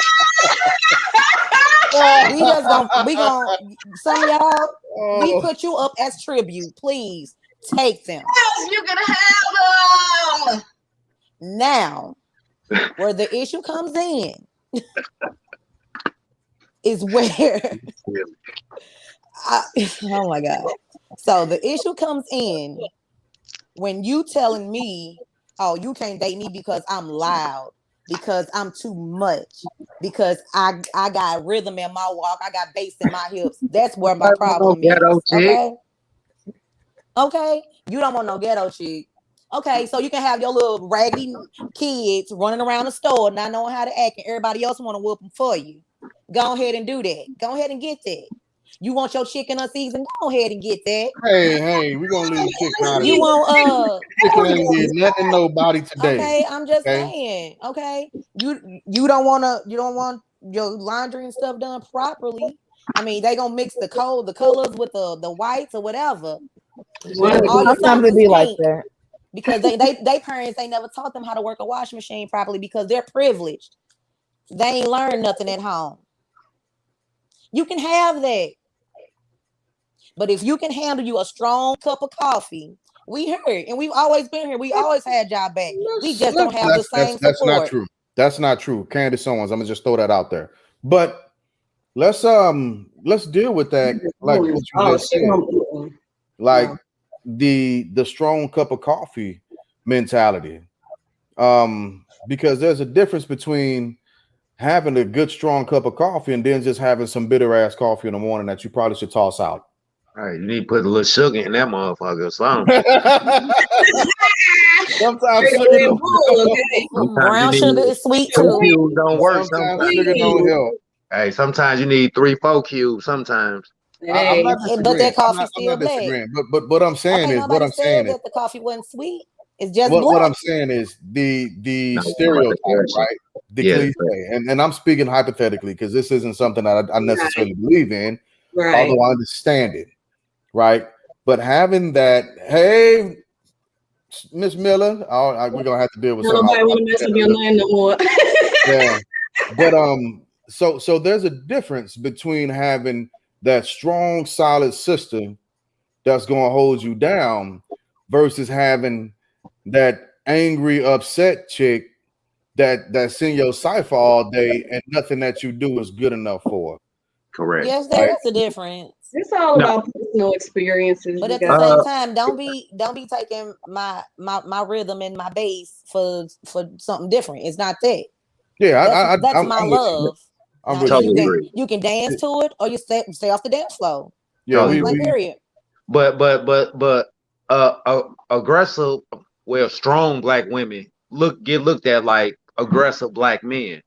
Some of y'all, we put you up as tribute. Please take them. Yes, you can have them. Now, where the issue comes in is where oh my God. So the issue comes in when you telling me, oh, you can't date me because I'm loud, because I'm too much, because I got rhythm in my walk, I got bass in my hips. That's where my problem is. Okay. You don't want no ghetto chick. Okay, so you can have your little raggedy kids running around the store not knowing how to act, and everybody else want to whoop them for you. Go ahead and do that. Go ahead and get that. You want your chicken unseasoned? Go ahead and get that. Hey, we're gonna leave chicken out of You this. want chicken ain't did nothing nobody today. Okay, I'm just saying. Okay, you don't want your laundry and stuff done properly. I mean, they gonna mix the colors with the whites or whatever. All your sometimes it be like that. Because they parents ain't never taught them how to work a washing machine properly because they're privileged. They ain't learned nothing at home. You can have that. But if you can handle you a strong cup of coffee, we heard, and we've always been here. We always had y'all back. We just don't have the same support. That's not true. That's not true. Candace Owens, I'm gonna just throw that out there. But let's deal with that, like what you just said. Like the strong cup of coffee mentality. Because there's a difference between having a good strong cup of coffee and then just having some bitter ass coffee in the morning that you probably should toss out. All right, you need to put a little sugar in that motherfucker or something. Sometimes brown sugar is sweet too. Cubes don't work. Sometimes sugar don't help. Hey, sometimes you need 3-4 cubes. Sometimes. I'm not but that coffee's still black. But what I'm saying is that the coffee wasn't sweet. It's just what I'm saying is the stereotype, right? The cliche, and I'm speaking hypothetically because this isn't something that I necessarily believe in, although I understand it, right? But having that, hey, Miss Miller, we're gonna have to deal with something. Nobody want to mess up your name no more. Yeah, but so there's a difference between having that strong, solid system that's gonna hold you down versus having that angry, upset chick that's in your cipher all day and nothing that you do is good enough for. Correct. Yes, there's a difference. It's all about personal experiences. But at the same time, don't be taking my rhythm and my bass for something different. It's not that. Yeah, that's my love. You can dance to it or you stay off the dance floor. Yeah, period. But aggressive, strong black women get looked at like aggressive black men.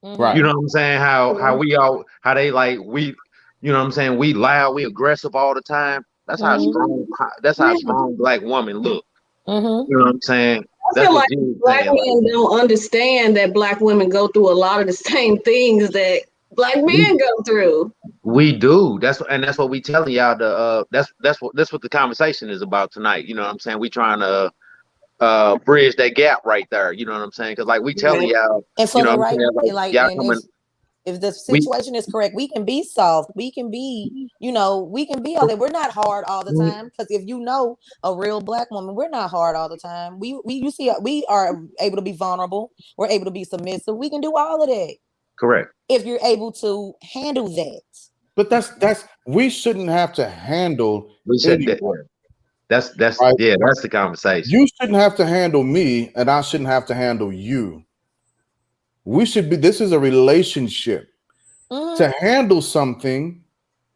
Right. You know what I'm saying? How they like we, you know what I'm saying? We loud, we aggressive all the time. That's how strong black women look. You know what I'm saying? I feel like black men don't understand that black women go through a lot of the same things that black men go through. We do. That's what we telling y'all. That's what the conversation is about tonight. You know what I'm saying? We trying to bridge that gap right there. You know what I'm saying? Because like we telling y'all, and for you know the right, like, y'all coming. If the situation is correct, we can be soft. We can be, we can be all that. We're not hard all the time. Because if you know a real black woman, we're not hard all the time. We are able to be vulnerable. We're able to be submissive. We can do all of that. Correct. If you're able to handle that. But that's we shouldn't have to handle anyone. That's Right. yeah, that's the conversation. You shouldn't have to handle me, and I shouldn't have to handle you. We should be. This is a relationship. Mhm. To handle something,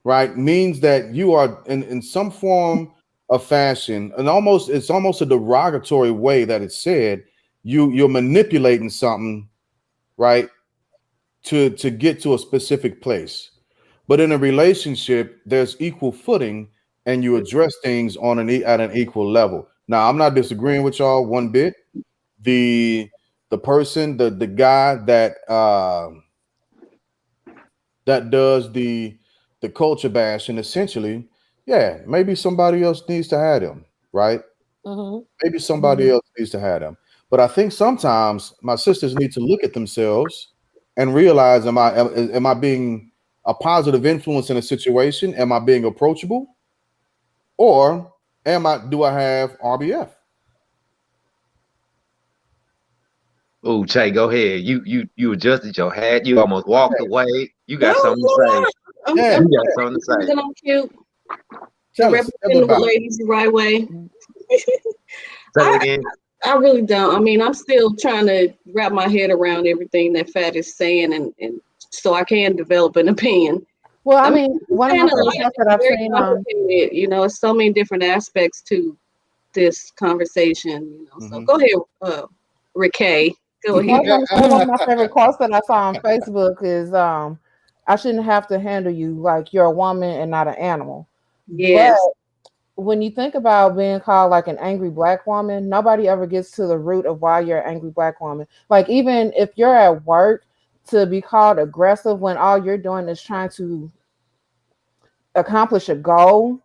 right, means that you are in some form of fashion, and it's almost a derogatory way that it's said. You're manipulating something, right, to get to a specific place. But in a relationship, there's equal footing, and you address things on at an equal level. Now, I'm not disagreeing with y'all one bit. The person, the guy that does the culture bash, and essentially, yeah, maybe somebody else needs to have him, right? Mhm. Maybe somebody else needs to have them. But I think sometimes my sisters need to look at themselves and realize: am I being a positive influence in a situation? Am I being approachable, or do I have RBF? Oh, Che, go ahead. You adjusted your hat. You almost walked away. You got No, something to say. I'm, Yeah, I'm You got something to say. thinking I'm cute and tell representing me the about it. ladies the right way. Say it I again. I really don't. I mean, I'm still trying to wrap my head around everything that Fat is saying, and so I can develop an opinion. Well, I I mean, mean, he's one of saying my a lot. favorite quotes that It's I've very seen on. complicated. You know, it's so many different aspects to this conversation. You know, so Mhm. go ahead, Rickay. Go ahead. One of my favorite quotes that I saw on Facebook is I shouldn't have to handle you like you're a woman and not an animal. But Yes. when you think about being called like an angry black woman, nobody ever gets to the root of why you're an angry black woman. Like even if you're at work, to be called aggressive when all you're doing is trying to accomplish a goal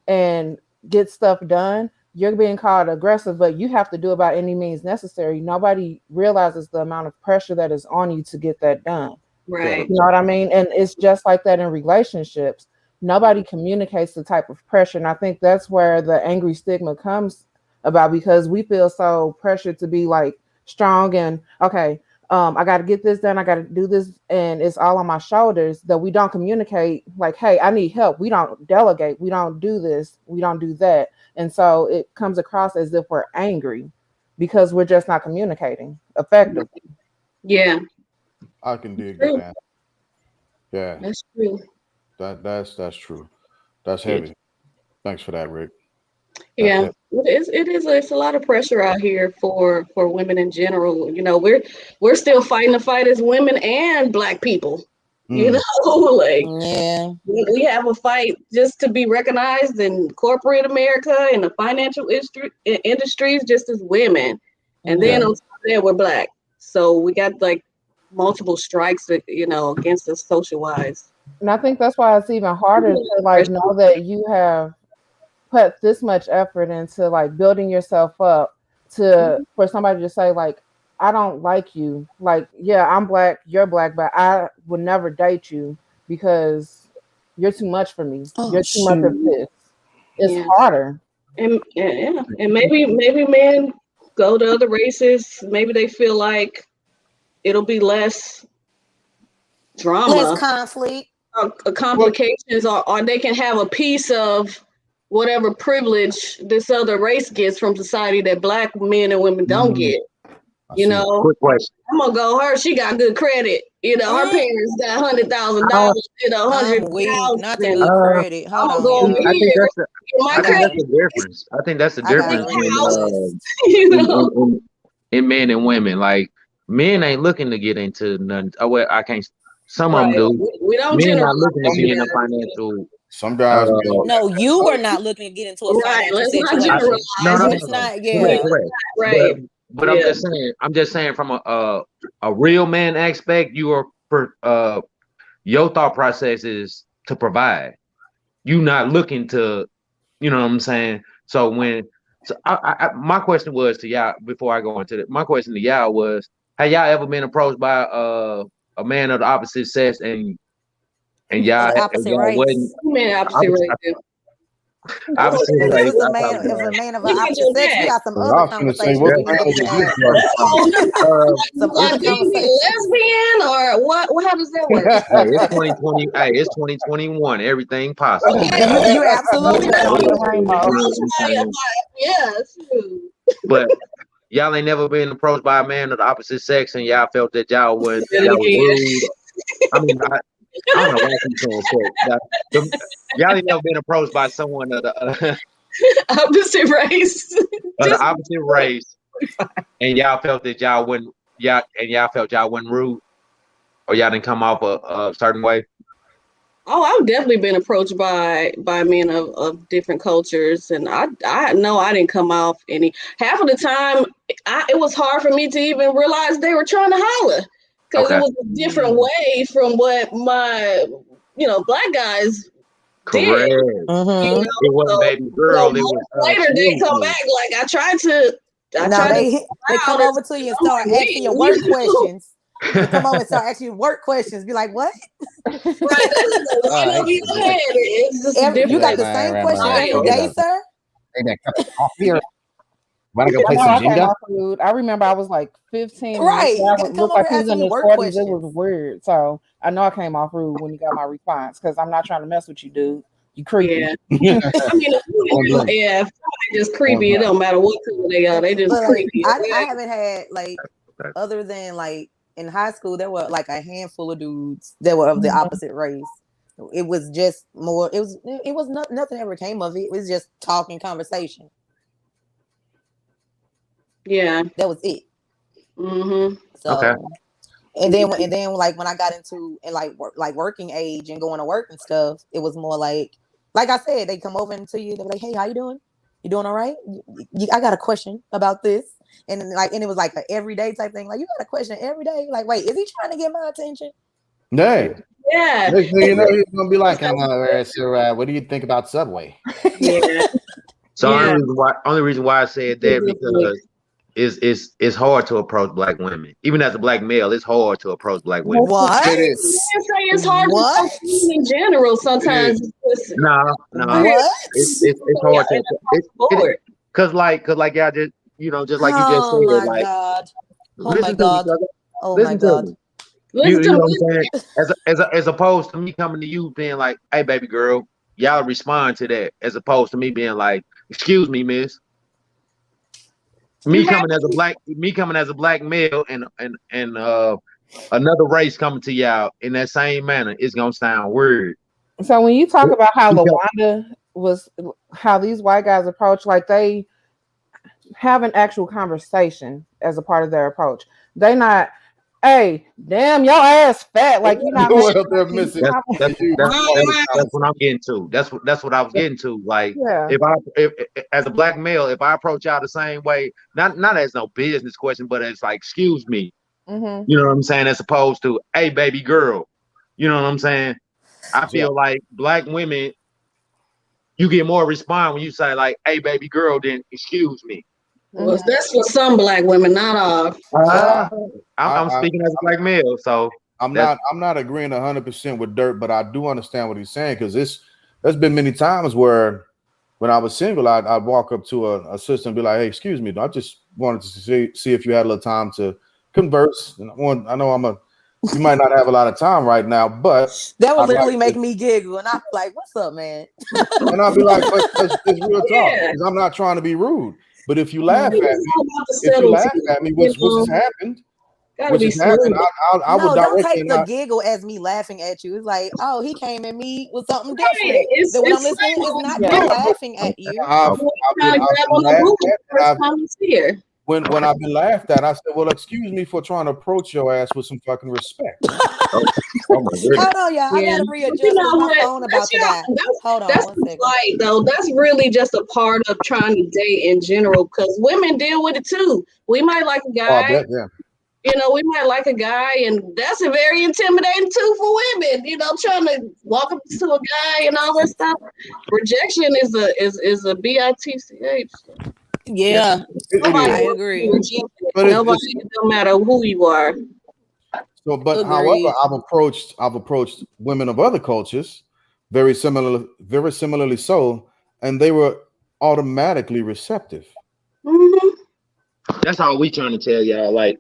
and get stuff done, you're being called aggressive, but you have to do it by any means necessary. Nobody realizes the amount of pressure that is on you to get that done. Right. You know what I mean? And it's just like that in relationships. Nobody communicates the type of pressure. And I think that's where the angry stigma comes about, because we feel so pressured to be like strong and okay, I got to get this done. I got to do this. And it's all on my shoulders, that we don't communicate like, hey, I need help. We don't delegate. We don't do this. We don't do that. And so it comes across as if we're angry because we're just not communicating effectively. Yeah. I can dig True. that. Yeah, That's true. that's true. That's Yeah. heavy. Thanks for that, Rick. That's Yeah, heavy. it's a lot of pressure out here for women in general. You know, we're still fighting the fight as women and black people. You Mm. know, like Yeah. we have a fight just to be recognized in corporate America and the financial industries just as women. And Yeah. then Mhm. on top of that, we're black. So we got like multiple strikes that, you know, against us social wise. And I think that's why it's even harder to like know that you have put this much effort into like building yourself up to for somebody to say like, I don't like you. Like, yeah, I'm black, you're black, but I would never date you because you're too much for me. Oh You're too much of shoot. this. It's Yeah. harder. And yeah, and maybe men go to other races. Maybe they feel like it'll be less Less drama, conflict. complications, or they can have a piece of whatever privilege this other race gets from society that black men and women don't Mm. get. I You see. know, Quick question. I'm gonna go her. She got good credit. You know, her Mm, parents got $100,000. I, You know, I'm $100,000. weak. Not the I'm good uh, credit. Hold gonna on, go over y'all. I think here, that's the get my I I think got that's credit, a the difference. I think that's the I got a difference get in a house. list. You in, know, in men and women. Like men ain't looking to get into none. Oh, well, I can't. Some of them right? do. We don't Men generalize not looking to be in a here. financial. Some guys get Uh, No, you were not looking to get into a Right. financial Let's not I, situation. no, generalize. no, no, Let's no. not, Yeah, Correct, yeah. correct. right. But Yeah. I'm just saying from a real man aspect, you are your thought process is to provide. You not looking to, you know what I'm saying? So my question was to y'all before I go into it. My question to y'all was, have y'all ever been approached by a man of the opposite sex and Of the opposite y'all wasn't race. Men opposite opposite, right there. Opposite Because if race. it's a I man, thought if a that. man of We an can opposite do sex, we that. got some I other was gonna say, conversations what we need to round is have. this? Oh, no. Some other Like being conversations. lesbian or what? How does that work? Hey, it's 2020. Hey, it's 2021. Everything possible. You're absolutely Look right. over the rainbow. You know what I'm saying? Yeah, shoot. But y'all ain't never been approached by a man of the opposite sex, and y'all felt that y'all was Yeah. rude. I mean, I don't know why I keep saying sex. Y'all ain't never been approached by someone of the Opposite race. Just opposite race, and y'all felt that y'all felt y'all wasn't rude, or y'all didn't come off a certain way. oh, I've definitely been approached by men of different cultures, and I know I didn't come off any. Half of the time, it was hard for me to even realize they were trying to holler because Okay. it was a different way from what my black guys Correct. did. Mm-hmm. It wasn't baby girl. It was Later they come back like I tried to. No, they come over to you and start asking you work questions. They come over and start asking you work questions. Be like, what? It's just You got the Right, same right, question right. every day, sir? Hey, that cup of coffee or wanna go I play know some I came Jenga? off rude. I remember I was like 15. Right. And this guy Come looked over like he was asking in me his work 40s. It questions. was weird. So I know I came off rude when you got my response because I'm not trying to mess with you, dude. You creepy. Yeah. I mean, if somebody just creepy, it don't matter what color they are. They just But like, creepy. I haven't had like other than like in high school, there were like a handful of dudes that were of the opposite race. It was just more. It was nothing ever came of it. It was just talking conversation. Yeah. That was it. Mm-hmm. So, Okay. and then like when I got into working age and going to work and stuff, it was more like I said, they come over to you. They're like, "Hey, how you doing? You doing all right? I got a question about this." And it was like an everyday type thing. Like, you got a question every day. Like, wait, is he trying to get my attention? Hey, Yeah. next thing you know, he's gonna be like, "Sir, what do you think about Subway?" Yeah. So Yeah. only reason why I said that because it's hard to approach black women. Even as a black male, it's hard to approach black women. What? It I is. can't say it's hard What? to talk in general. Sometimes it's just No, What? it's hard to forward. cause like y'all just just like you just Oh said, my like God. Oh my listen to me, God. brother. Oh my Listen to God. me. Listen You to know me. what I'm saying? As opposed to me coming to you being like, "Hey, baby girl," y'all respond to that. As opposed to me being like, "Excuse me, miss." Me coming as a black male and another race coming to y'all in that same manner, it's gonna sound weird. So when you talk about how LaWanda was, how these white guys approach, like they have an actual conversation as a part of their approach. They not, hey, damn, your ass fat. Like you're not Well, making they're missing. That's what I'm getting to. That's what I was getting to. Like yeah. if as a black male, if I approach y'all the same way, not as no business question, but it's like, excuse me. Mm-hmm. You know what I'm saying? As opposed to, hey, baby girl. You know what I'm saying? I feel like black women, you get more response when you say like, hey, baby girl, than excuse me. Well, that's for some black women, not all. I'm speaking as a black male, so I'm not agreeing 100% with Dirt, but I do understand what he's saying because there's been many times where when I was single, I'd walk up to a sister and be like, "Hey, excuse me, I just wanted to see if you had a little time to converse." And I know you might not have a lot of time right now, but that would literally make me giggle, and I'm like, "What's up, man?" And I'll be like, "But it's real talk because I'm not trying to be rude." But if you laugh at me, which has happened. Which is happening. I would don't take the giggle as me laughing at you. It's like, oh, he came at me with something different than what I'm listening. It's not me laughing at you. When I've been laughed at, I said, "Well, excuse me for trying to approach your ass with some fucking respect." Oh my goodness. Hold on, y'all. I gotta readjust my phone about to die. Hold on, that's 1 second. Right, though. That's really just a part of trying to date in general, because women deal with it too. We might like a guy. We might like a guy, and that's a very intimidating too for women. Trying to walk up to a guy and all that stuff. Rejection is a bitch. Yeah, I agree. But Nobody, it don't matter who you are. So, but however, I've approached women of other cultures very similarly so, and they were automatically receptive. Mm-hmm. That's all we trying to tell y'all. Like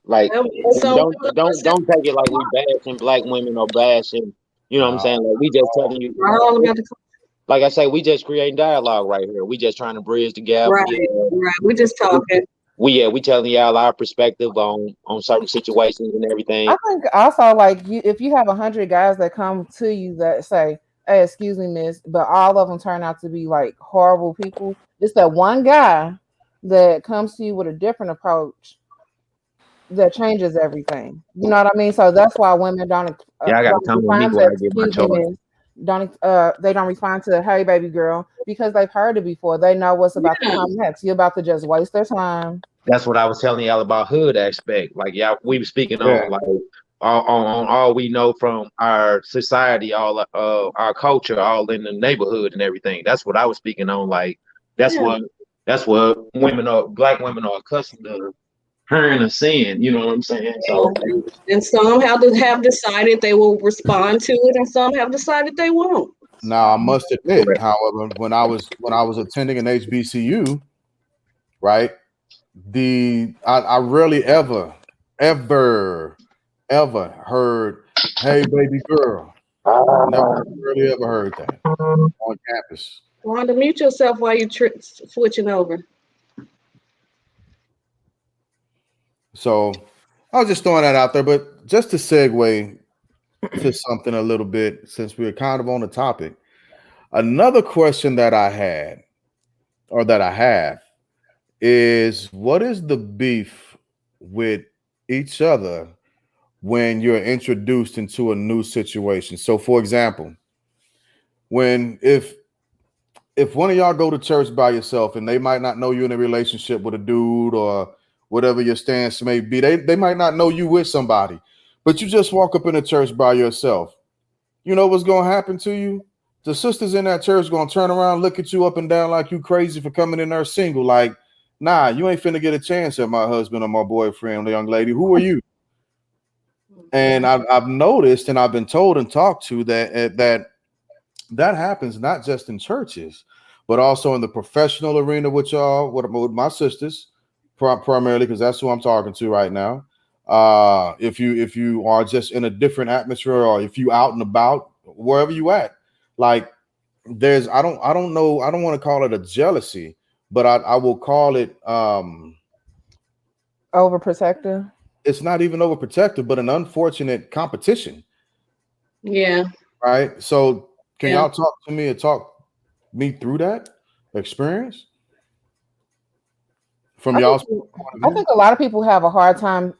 So don't take it like we bashing black women or bashing. You know what I'm saying? Like we just telling you. we're all about the Like I say, we just creating dialogue right here. We just trying to bridge the gap. right, right. We're just talking. We telling y'all our perspective on certain situations and everything. I think also like if you have 100 guys that come to you that say, "Hey, excuse me, miss," but all of them turn out to be like horrible people. It's that one guy that comes to you with a different approach that changes everything. You know what I mean? So that's why women Yeah, I gotta don't come with me respond before to I get my excuse me, choice. miss. They don't respond to "Hey, baby girl" because they've heard it before. They know what's about to come next. You're about to just waste their time. That's what I was telling y'all about hood aspect. Like y'all, we were speaking Yeah. on like on all we know from our society, all our culture, all in the neighborhood and everything. That's what I was speaking on. Like that's Yeah. what black women are accustomed to hearing and seeing. You know what I'm saying? So And some have decided they will respond to it, and some have decided they won't. Now I must admit, however, when I was attending an HBCU, right? I rarely ever heard, "Hey, baby girl." Never really ever heard that on campus. Wanda, mute yourself while you switching over. So I was just throwing that out there, but just to segue to something a little bit, since we're kind of on the topic, another question that I had or that I have is, what is the beef with each other when you're introduced into a new situation? So for example, when if one of y'all go to church by yourself and they might not know you in a relationship with a dude or whatever your stance may be, they might not know you with somebody, but you just walk up in a church by yourself. You know what's going to happen to you? The sisters in that church going to turn around, look at you up and down like you crazy for coming in there single. Like, nah, you ain't finna get a chance at my husband or my boyfriend, the young lady. Who are you? And I've noticed, and I've been told and talked to that happens not just in churches, but also in the professional arena with y'all, with my sisters, primarily, because that's who I'm talking to right now. If you are just in a different atmosphere, or if you out and about, wherever you at, like there's I don't know, I don't want to call it a jealousy, but I will call it Overprotective. it's not even overprotective, but an unfortunate competition. Yeah. Right. So can Yeah. y'all talk to me and talk me through that experience from y'all's point of I view? think a lot of people have a hard time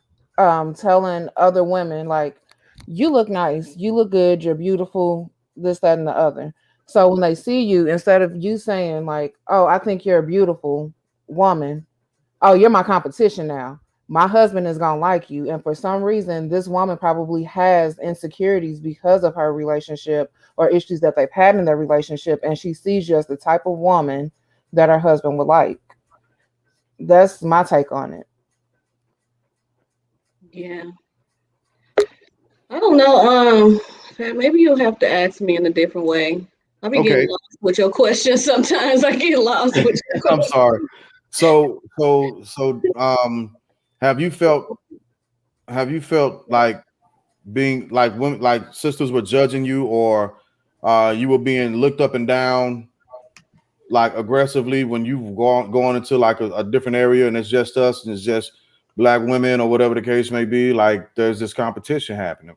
telling other women like, "You look nice, you look good, you're beautiful," this, that, and the other. So when they see you, instead of you saying like, "Oh, I think you're a beautiful woman," "Oh, you're my competition now. My husband is gonna like you." And for some reason, this woman probably has insecurities because of her relationship or issues that they've had in their relationship, and she sees you as the type of woman that her husband would like. That's my take on it. Yeah. I don't know. Pat, maybe you'll have to ask me in a different way. I'll be Okay. getting lost with your questions sometimes. I get lost with your I'm questions. sorry. So have you felt like being like women, like sisters were judging you, or you were being looked up and down like aggressively when you going into like a different area and it's just us and it's just black women or whatever the case may be, like there's this competition happening?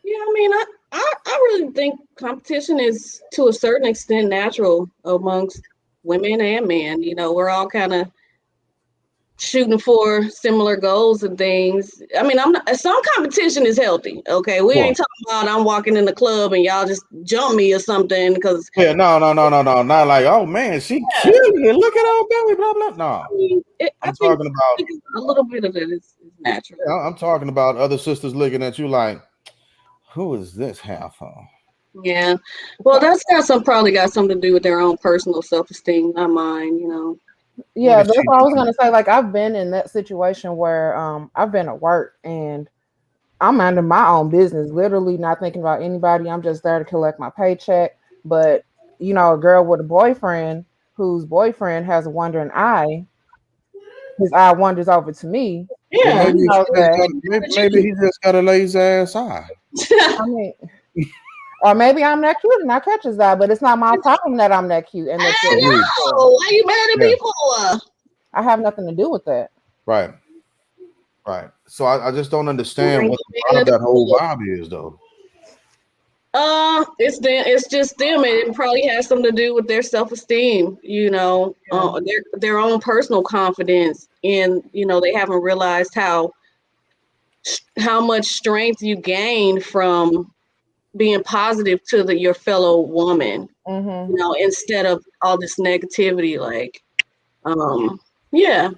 Yeah, I mean, I really think competition is to a certain extent natural amongst women and men. You know, we're all kind of shooting for similar goals and things. I mean, some competition is healthy. Okay, we ain't talking about I'm walking in the club and y'all just jump me or something because Yeah, no, not like, oh man, she killing it. Look at her belly, blah blah. No, I mean, I I'm think talking about a little bit of it is natural. I'm talking about other sisters looking at you like, who is this half of? Yeah, well, that's probably got something to do with their own personal self-esteem, not mine. You know. Yeah, What is that's she what I was doing? gonna say. Like I've been in that situation where I've been at work and I'm minding my own business, literally not thinking about anybody. I'm just there to collect my paycheck. But you know, a girl with a boyfriend whose boyfriend has a wandering eye, his eye wanders over to me. Yeah. He knows that. Maybe he just got a lazy ass eye. I mean, or maybe I'm that cute and I catch his eye, but it's not my problem that I'm that cute and that I you're know. Why you mad at me for? I have nothing to do with that. Right. Right. So I just don't understand what that whole vibe is, though. It's just them. It probably has something to do with their self-esteem, their own personal confidence, and they haven't realized how much strength you gain from being positive to your fellow woman, instead of all this negativity. Like, yeah.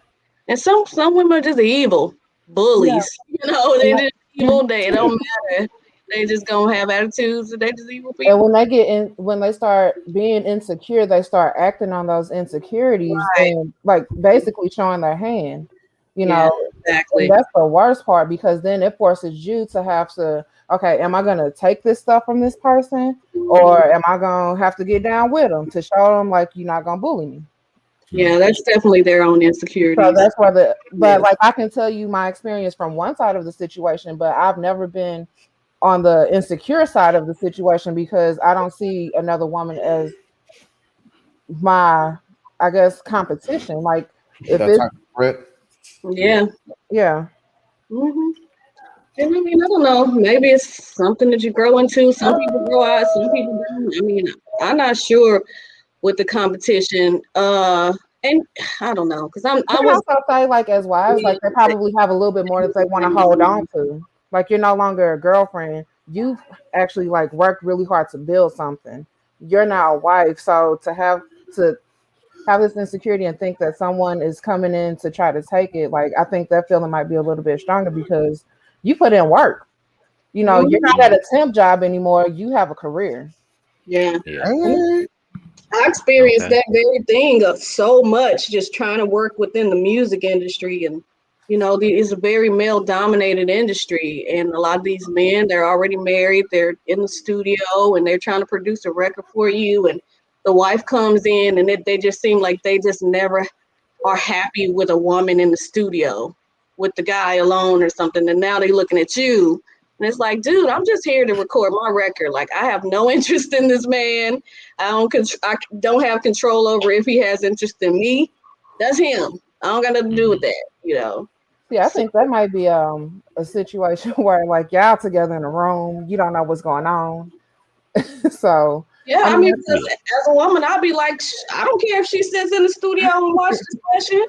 And some women are just evil bullies. They're just evil. They don't matter. They just gonna have attitudes, and they just evil people. And when they start being insecure, they start acting on those insecurities and like basically showing their hand. Exactly. And that's the worst part, because then it forces you to have to, okay, am I gonna take this stuff from this person, or am I gonna have to get down with them to show them like you're not gonna bully me? Yeah, that's definitely their own insecurities. So that's where like I can tell you my experience from one side of the situation, but I've never been on the insecure side of the situation, because I don't see another woman as my, I guess, competition. Like if That it's type of threat. Yeah. And I mean, I don't know. Maybe it's something that you grow into. Some people grow out, some people don't. I mean, I'm not sure with the competition. And I don't know, because I was also say, like, as wives, like they probably have a little bit more that they want to hold on to. Like, you're no longer a girlfriend. You've actually like worked really hard to build something. You're now a wife, so to have this insecurity and think that someone is coming in to try to take it, like I think that feeling might be a little bit stronger, because you put in work. You're not at a temp job anymore. You have a career. Yeah. I experienced that very thing of so much, just trying to work within the music industry. And, it's a very male dominated industry. And a lot of these men, they're already married. They're in the studio and they're trying to produce a record for you. And the wife comes in and they just seem like they just never are happy with a woman in the studio with the guy alone or something. And now they're looking at you. And it's like, dude, I'm just here to record my record. Like, I have no interest in this man. I don't have control over if he has interest in me. That's him. I don't got nothing to do with that, Yeah, I think that might be a situation where like y'all together in a room, you don't know what's going on. So yeah, I mean, as a woman, I'll be like, I don't care if she sits in the studio and watches this session.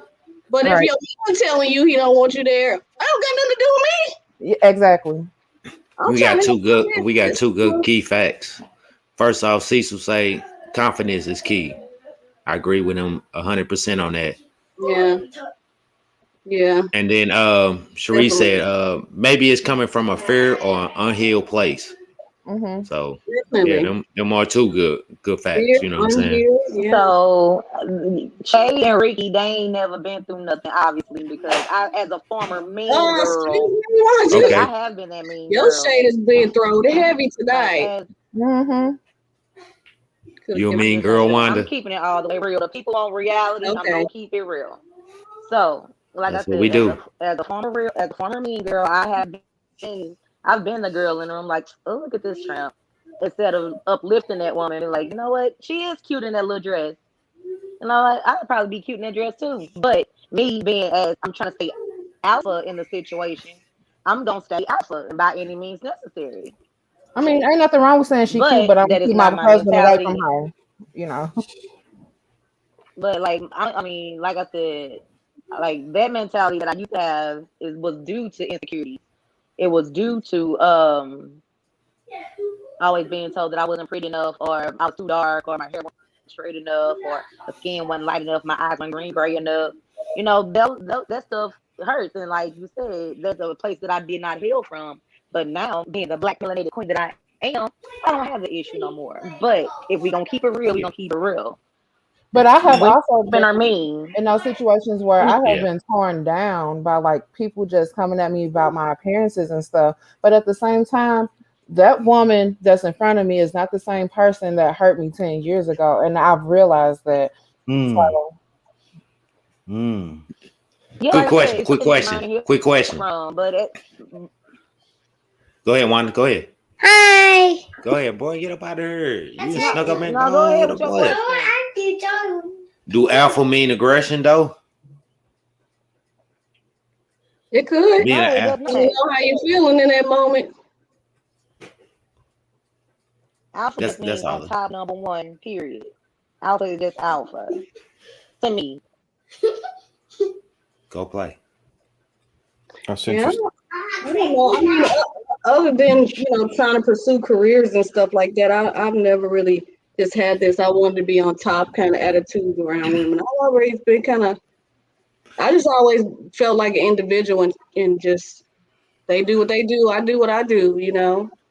But if your man telling you he don't want you there, I don't got nothing to do with me. Yeah, exactly. We got two good key facts. First off, Cecil say confidence is key. I agree with him 100% on that. Yeah. And then Cherie said maybe it's coming from a fear or an unhealed place. So them are two good facts. You know what I'm saying? Yeah. So Che and Ricky, they ain't never been through nothing, obviously, because I, as a former mean girl, I have been that mean girl. Your shade is being thrown heavy tonight. You a mean girl, Wanda? I'm keeping it all the way real. The people on reality, I'm gonna keep it real. So, like That's I said, we do. As a former mean girl, I've been the girl in the room, like, oh, look at this tramp. Instead of uplifting that woman and like, you know what, she is cute in that little dress. And I'm like, I'd probably be cute in that dress too. But me being as I'm trying to stay alpha in the situation, I'm gonna stay alpha by any means necessary. I mean, ain't nothing wrong with saying she's cute, but I'm gonna keep my husband away from her, But like, I mean, like I said, like that mentality that I used to have was due to insecurity. It was due to always being told that I wasn't pretty enough, or I was too dark, or my hair wasn't straight enough, or the skin wasn't light enough, my eyes weren't green gray enough. That stuff hurts. And like you said, that's a place that I did not heal from. But now, being the black melanated queen that I am, I don't have the issue no more. But if we gonna keep it real, we gonna keep it real. But I have also been mean in those situations where I have been torn down by like people just coming at me about my appearances and stuff. But at the same time, that woman that's in front of me is not the same person that hurt me 10 years ago. And I've realized that. Mm. So, Mm. Yeah, Quick like I question. said, it's Quick something that question. mine here Quick question. from, but it, Go ahead, Wanda. Go ahead. Hi. Go ahead, boy. Get up out of here. You just snuck up and no, go ahead get with up, your boy. question. Do alpha mean aggression though? It could. Being No, an it does alpha. You not. know how you feeling in that moment. Alpha just That's means on all. top, number one, period. Alpha is just alpha to me. Go play. That's Yeah, interesting. I don't know. I mean, other than trying to pursue careers and stuff like that, I've never really just had this I wanted to be on top kind of attitude around women. I've always been kind of. I just always felt like an individual and just they do what they do, I do what I do.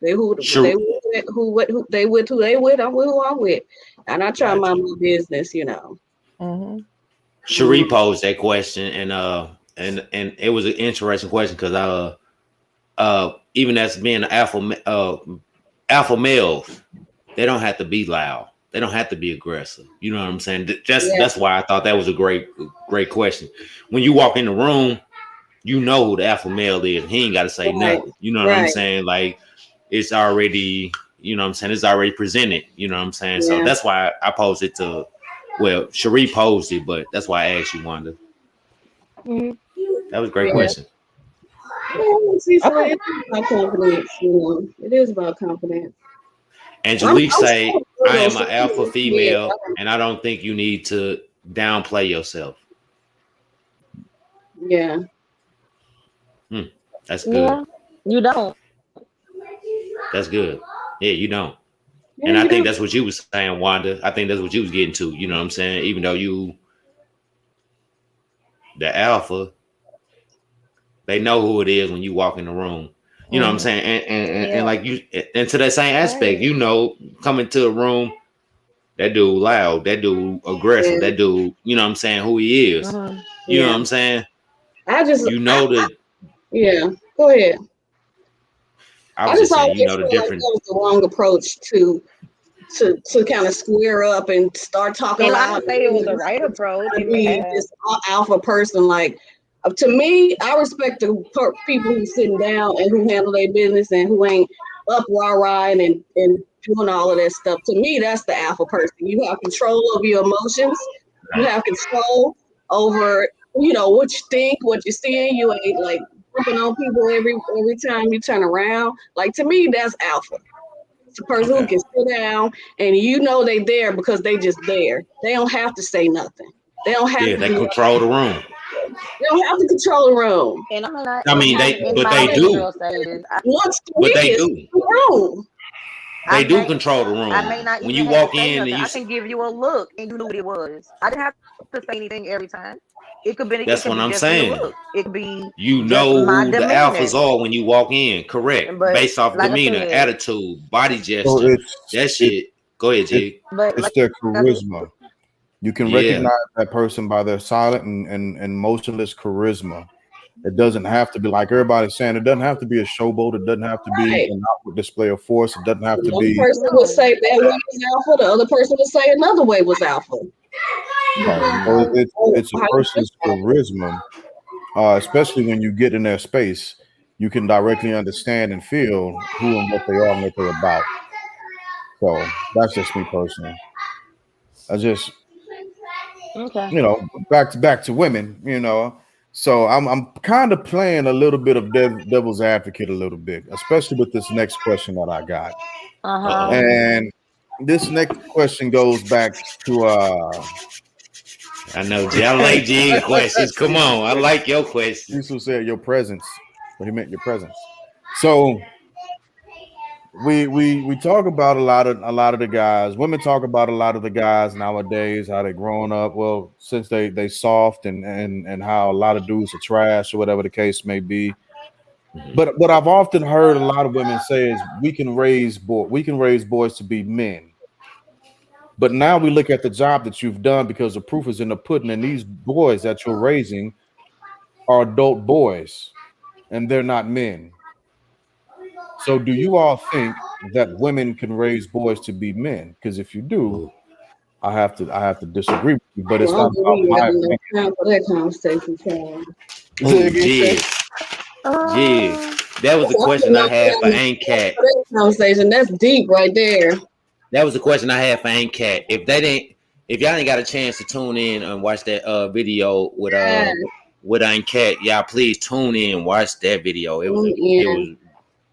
They who Sure. they with, who they with who they with, I'm with who I'm with, and I try to mind my business. mhm. Cherie posed that question, and it was an interesting question because even as being alpha males, they don't have to be loud. They don't have to be aggressive. You know what I'm saying? That's why I thought that was a great question. When you walk in the room, you know who the alpha male is. He ain't got to say nothing. You know what I'm saying? Like it's already, you know what I'm saying? It's already presented. You know what I'm saying? So that's why I posed it to. Well, Cherie posed it, but that's why I asked you, Wanda. Mhm. That was a great question. See, so it is about confidence. It is about confidence. Angelique say, so I am so an alpha female, yeah. and I don't think you need to downplay yourself. Yeah. That's good. Yeah, you don't. That's good. Yeah, you don't. Yeah, And I you think do. that's what you was saying, Wanda. I think that's what you was getting to. You know what I'm saying? Even though you, the alpha, they know who it is when you walk in the room. You know what I'm saying? And like you, and to that same aspect, coming to a room, that dude loud, that dude aggressive, that dude, you know what I'm saying, who he is. You know what I'm saying? I just, You know the, yeah. Go ahead. I I was just just saying, always you know feel the like different. that was the wrong approach to kind of square up and start talking And I loud. don't say it was the right approach. To It may be have. this alpha person, like to me, I respect the people who sitting down and who handle their business and who ain't up rah and doing all of that stuff. To me, that's the alpha person. You have control over your emotions. You have control over what you think, what you're seeing. You ain't like jumping on people every time you turn around. Like to me, that's alpha. It's a person who can sit down and they there because they just there. They don't have to say nothing. They don't have to They do control the room. They don't have to control the room. And I'm not. I mean, In but my they do. natural status, What's But they is do. the room. They do control the I may room. not When even you have to walk say in and nothing. you, I can give you a look and you knew what it was. I didn't have to say anything every time. It could be. that's It could what be I'm just in the saying. look. It could be You just know my who the demeanor. alphas are when you walk in. Correct. But Based off like I demeanor, said, attitude, body So gesture. That shit. Go ahead, G. but it's like their I said, charisma. You can Yeah. recognize that person by their silent and motionless charisma. It doesn't have to be like everybody's saying. It doesn't have to be a showboat. It doesn't have to be Right. an outward display of force. It doesn't have to One be. person would say that way was alpha. The other person would say another way was alpha. Right. So it's a person's charisma, especially when you get in their space. You can directly understand and feel who and what they are and what they're about. So that's just me personally. I just, okay. back to women, So I'm kind of playing a little bit of devil's advocate a little bit, especially with this next question that I got. Uh-huh. And this next question goes back to I know, G. I like G questions. Come on. I like your questions. Cecil said your presence, but he meant your presence. So we talk about a lot of the guys. Women talk about a lot of the guys nowadays, how they growing up. Well, since they soft and how a lot of dudes are trash or whatever the case may be. But what I've often heard a lot of women say is we can raise boys to be men. But now we look at the job that you've done because the proof is in the pudding, and these boys that you're raising are adult boys, and they're not men. So do you all think that women can raise boys to be men? Because if you do, I have to disagree with you, but it's Well, not about we my got no opinion. time for that conversation, Sam. Say Oh, again, Shay? Jig. That was the question I had for Ain't Cat. For that conversation, that's deep right there. That was the question I had for Ain't Cat. If y'all ain't got a chance to tune in and watch that video with Ain't Cat, y'all please tune in and watch that video. It was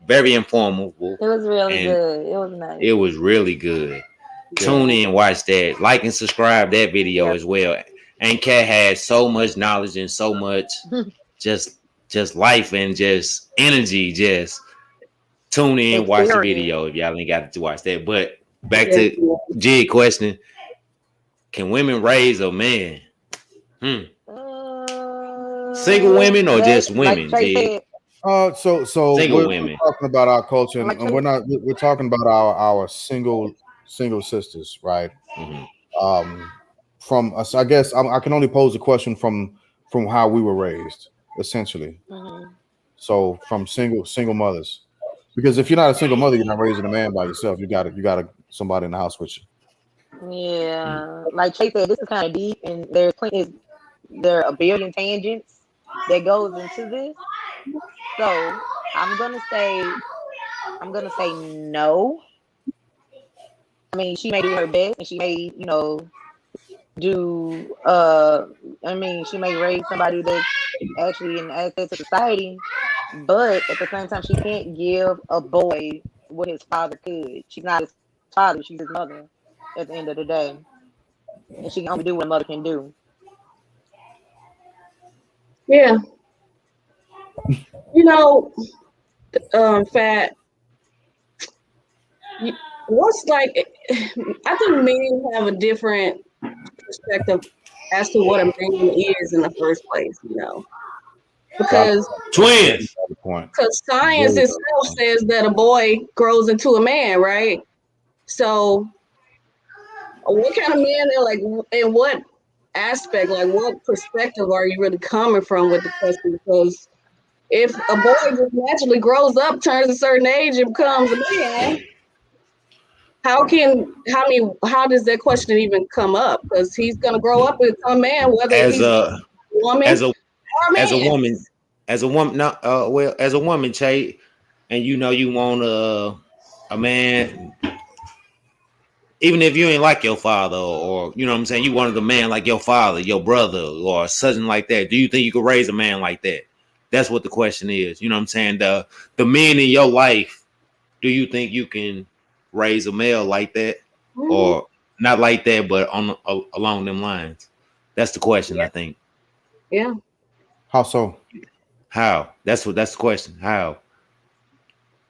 very informative. It was really and good. It was nice. It was really good. Tune in, watch that, like and subscribe that video as well. And Cat has so much knowledge and so much just life and just energy. Just tune in, watch the video if y'all ain't got to watch that. But back to Jig question: can women raise a man? Single women or just women? Jig? So single we're women. talking about our culture, and we're talking about our single sisters, right? Mm-hmm. From us, I guess I can only pose a question from how we were raised, essentially. Mm-hmm. So from single mothers, because if you're not a single mother, you're not raising a man by yourself. You got somebody in the house with you. Yeah, like Chase said, this is kind of deep, and there are a billion tangents that goes into this. So I'm gonna say no. I mean, she may do her best, and she may, do. She may raise somebody that's actually an asset to society, but at the same time, she can't give a boy what his father could. She's not his father; she's his mother. At the end of the day, and she can only do what a mother can do. Yeah. Fat. What's like? I think men have a different perspective as to what a man is in the first place. Because twins. Because science itself says that a boy grows into a man, right? So, what kind of man they're like, in what aspect, like what perspective are you really coming from with the question? Because if a boy just naturally grows up, turns a certain age, and becomes a man, how does that question even come up? Because he's gonna grow up and become a man, whether he's a woman or a man. As a woman, Che, and you want a man, even if you ain't like your father, or you know what I'm saying, you wanted a man like your father, your brother, or something like that. Do you think you could raise a man like that? That's what the question is. You know what I'm saying? The men in your life, do you think you can raise a male like that, or not like that, but along them lines? That's the question, I think. Yeah. How so? How? That's the question. How?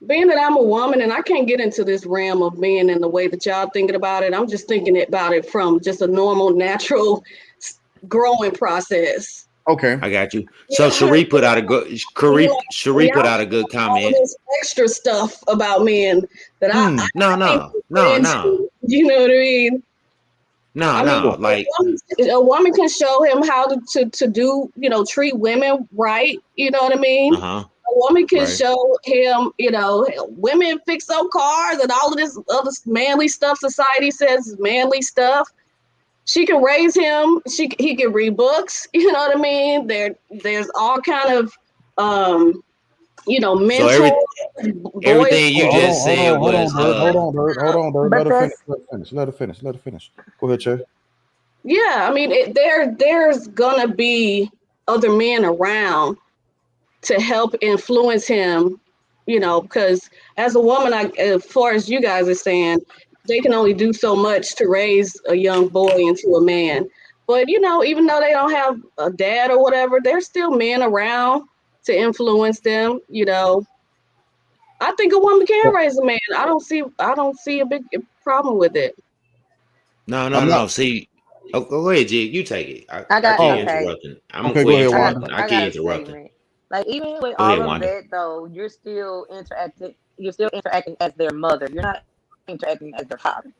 Being that I'm a woman and I can't get into this realm of men in the way that y'all thinking about it, I'm just thinking about it from just a normal, natural growing process. Okay, I got you. So Cherie put out a good Cherie put out a good comment. All this extra stuff about men that No. You know what I mean? No. Like a woman can show him how to do, treat women right. You know what I mean? Uh-huh. A woman can show him, women fix up cars and all of this other manly stuff society says is manly stuff. She can raise him. He can read books. You know what I mean? There's all kind of mental. So everything you just said was hold on, Dirk. Let her finish. Go ahead, Che. Yeah, I mean, there's gonna be other men around to help influence him, because as a woman, as far as you guys are saying, they can only do so much to raise a young boy into a man. But, even though they don't have a dad or whatever, there's still men around to influence them, I think a woman can raise a man. I don't see a big problem with it. No. See, go ahead, Jig. You take it. I got keep interrupting. I'm okay, going go to ahead, I keep interrupting. Like even with Go all ahead, of Wanda. that though, you're still interacting as their mother. You're not interacting as their father.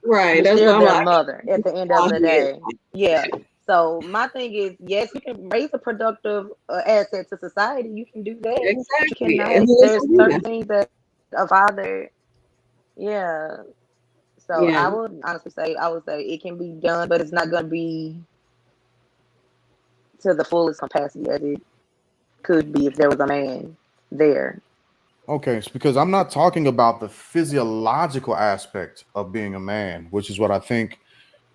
Right. You're That's still what their mother at the end of the day. Yeah. So my thing is, yes, you can raise a productive asset to society. You can do that. Exactly. You cannot. There's certain things that a father. Yeah. So Yeah. I would honestly say, it can be done, but it's not going to be to the fullest capacity as it could be if there was a man there. Okay, it's because I'm not talking about the physiological aspect of being a man, which is what I think.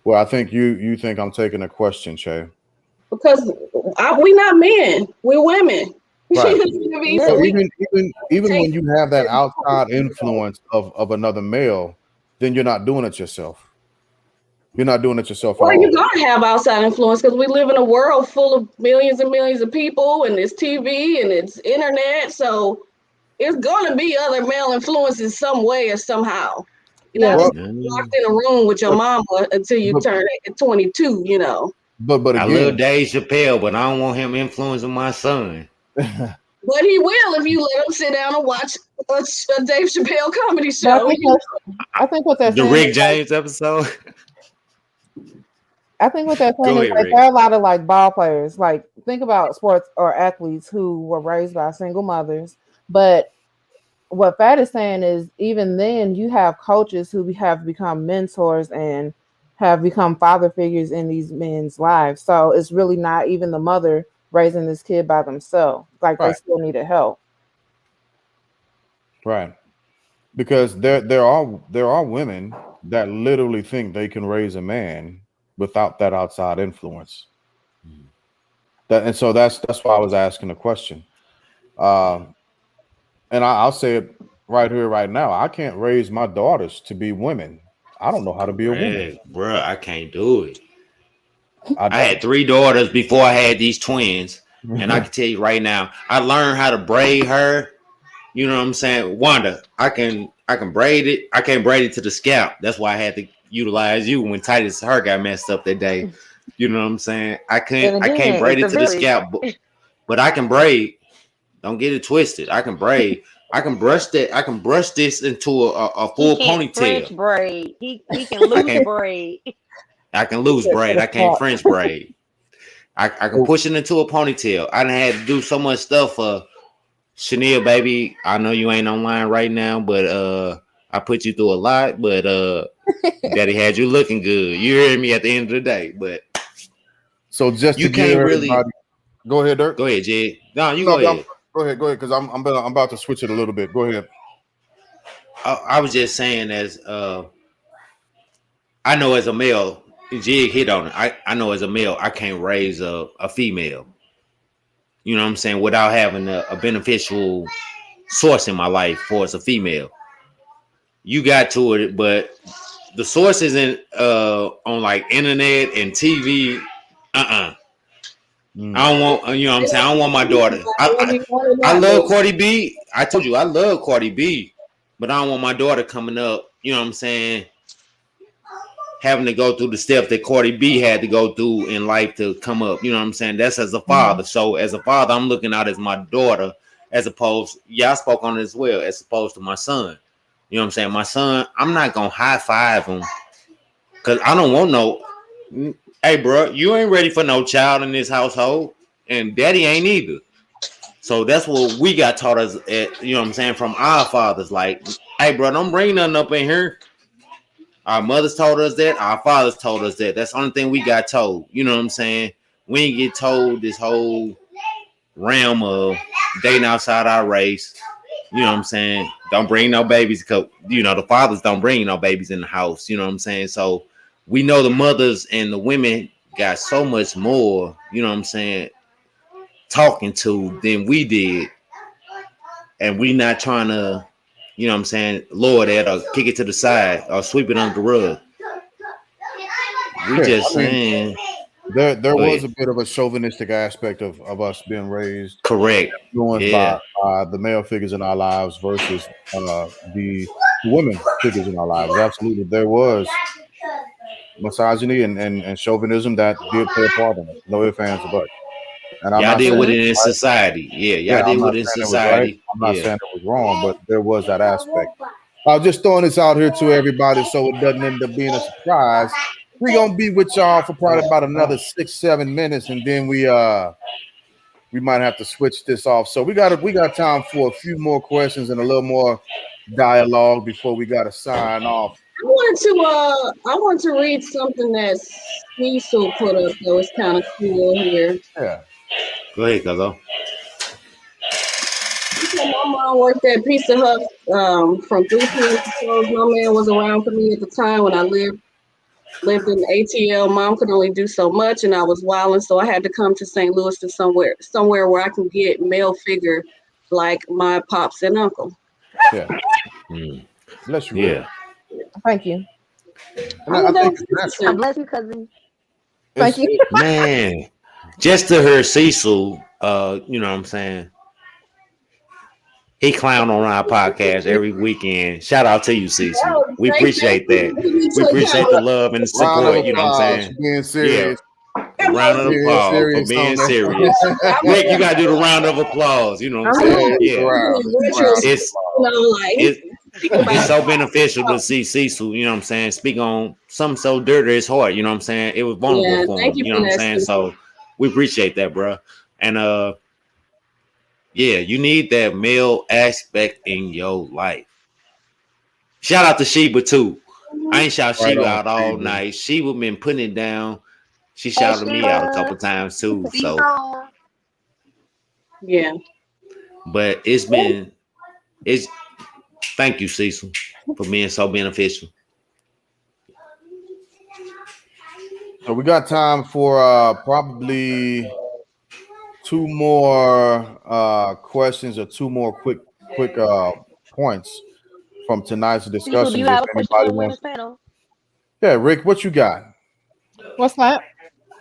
Well, I think you think I'm taking a question, Shay. Because we not men, we're women. Right. You know what I mean? Yeah. So So we even take when you have that outside influence of another male, then you're not doing it yourself. You're not doing it yourself at well, you're all. gonna have outside influence because we live in a world full of millions and millions of people, and it's TV and it's internet. So it's gonna be other male influence in some way or somehow. You're not Yeah. just Well, locked in a room with your but mama until you but turn 22. You know. but I love again, Dave Chappelle, but I don't want him influencing my son. But he will if you let him sit down and watch a Dave Chappelle comedy But show. I think what they're The saying is Rick James episode. I think what they're saying Go is ahead, like Rick. there are a lot of like ball players. Like think about sports or athletes who were raised by single mothers. But what Fat is saying is even then you have coaches who have become mentors and have become father figures in these men's lives. So it's really not even the mother raising this kid by themselves. Like they right, still needed help. right. Because there are women that literally think they can raise a man without that outside influence. And so that's why I was asking the question. Um, and I'll say it right here, right now. I can't raise my daughters to be women. I don't know how to be a woman. Correct, bro. I can't do it. I I don't. had 3 daughters before I had these twins, and I can tell you right now, I learned how to braid her. You know what I'm saying, Wanda? I can braid it. I can't braid it to the scalp. That's why I had to utilize you when Titus' hair got messed up that day. You know what I'm saying? I And can't again, braid it's it a to the village. scalp, but I can braid. Don't get it twisted. I can braid. I can brush that. I can brush this into a He full can't French ponytail. braid. He can I loose can braid. I can loose braid. I can't French braid. I can push it into a ponytail. I done had to do so much stuff for Chanel, baby. I know you ain't online right now, but I put you through a lot, but Daddy had you looking good. You heard me at the end of the day, but So just to you give can't really everybody, go ahead, Dirk. go ahead, Jed. No, you No, go ahead. go ahead, because I'm about to switch it a little bit. Go ahead. I was just saying as I know as a male, Jig hit on it. I know as a male, I can't raise a female. You know what I'm saying? Without having a beneficial source in my life for as a female. You got to it, but the source isn't on like internet and TV. I don't want, you know what I'm saying? I don't want my daughter. I love Cardi B. I told you I love Cardi B, but I don't want my daughter coming up, you know what I'm saying, having to go through the steps that Cardi B had to go through in life to come up. You know what I'm saying? That's as a father. So as a father, I'm looking out as my daughter, as opposed, I spoke on it as well, as opposed to my son. You know what I'm saying? My son, I'm not gonna high five him because I don't want no. Hey, bro, you ain't ready for no child in this household, and daddy ain't either. So that's what we got taught us at, you know what I'm saying, from our fathers. Like, hey, bro, don't bring nothing up in here. Our mothers told us that. Our fathers told us that. That's the only thing we got told. You know what I'm saying? We ain't get told this whole realm of dating outside our race. You know what I'm saying? Don't bring no babies because, you know, the fathers don't bring no babies in the house. You know what I'm saying? So we know the mothers and the women got so much more, you know what I'm saying, talking to than we did. And we not trying to, you know what I'm saying, lower that or kick it to the side or sweep it under the rug. We Yeah, just I mean, saying, there go was ahead. a bit of a chauvinistic aspect of us being raised, Correct. influenced Yeah. by the male figures in our lives versus the women figures in our lives. Absolutely, there was misogyny and chauvinism that did play a part in it. No ifs, ands, or buts. And I'm Y'all not deal saying with it it was in right. society. Yeah, Yeah, y'all I'm deal not with it in saying it was right. society. I'm not Yeah. saying it was wrong, but there was that aspect. I'm just throwing this out here to everybody so it doesn't end up being a surprise. We're gonna be with y'all for probably about another 6-7 minutes, and then we might have to switch this off. So we got time for a few more questions and a little more dialogue before we gotta sign off. I want to read something that Cecil put up though. It's kind of cool here. Yeah. Go ahead, Cuzzo. My mom worked at Pizza Hut from 3 p.m. to 12. My man was around for me at the time when I lived in ATL. Mom could only do so much, and I was wilding, so I had to come to St. Louis to somewhere where I can get male figure like my pops and uncle. Yeah. Bless you. Yeah. Thank you. And I think that's God bless you, cousin. Thank you. Man, just to hear Cecil, you know what I'm saying? He clown on our podcast every weekend. Shout out to you, Cecil. We appreciate that. We appreciate the love and the support. You know what I'm saying? Being serious. Yeah. Round of applause for being serious. Rick, you gotta do the round of applause. You know what I'm saying? Yeah. It's so beneficial to see Cecil, you know what I'm saying, speak on something so dirty to his heart, you know what I'm saying? It was vulnerable for him, you know what I'm saying? So we appreciate that, bro. And yeah, you need that male aspect in your life. Shout out to Sheba too. I ain't shout Sheba out all night. Sheba been putting it down. She shouted me out a couple times too. So yeah. But thank you, Cecil, for being so beneficial. So we got time for probably 2 more questions or 2 more quick points from tonight's discussion. Do you have a question for the women's panel? Yeah, Rick, what you got? What's that?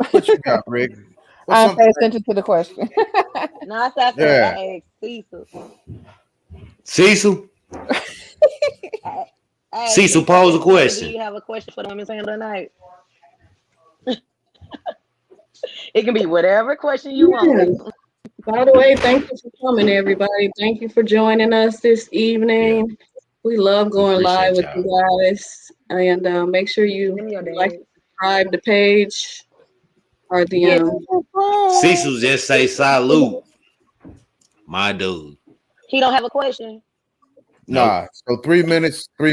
What you got, Rick? I pay attention to the question. No, I said I asked Cecil. Cecil? Cecil, pose a question. Do you have a question for the women's panel tonight? It can be whatever question you want. By the way, thank you for coming, everybody. Thank you for joining us this evening. Yeah. We love going live with you guys. And make sure you like, subscribe the page or the Cecil just say salute, my dude. He don't have a question. Nah. So 3 minutes. All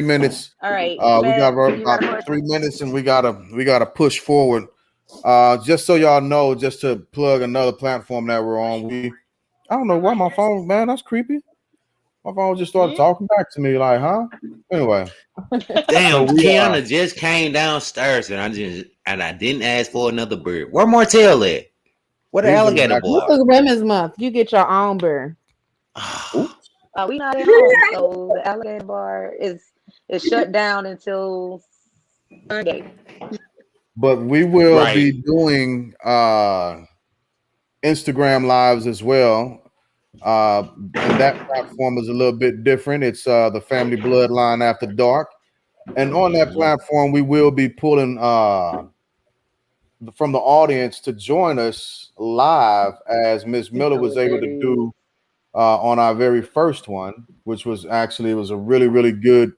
right. We got about 3 minutes, and we gotta push forward. Just so y'all know, just to plug another platform that we're on. I don't know why my phone, man. That's creepy. My phone just started talking back to me, like, huh? Anyway. Damn, Kiana just came downstairs, and I didn't ask for another bird. Where Martell at? Where the alligator boy? This is Women's Month. You get your own bird. We not at home, so the alligator bar is shut down until Sunday. But we will be doing Instagram lives as well. And that platform is a little bit different. It's the Family Bloodline After Dark. And on that platform, we will be pulling from the audience to join us live, as Miss Miller was able to do on our very first one, which was actually, it was a really, really good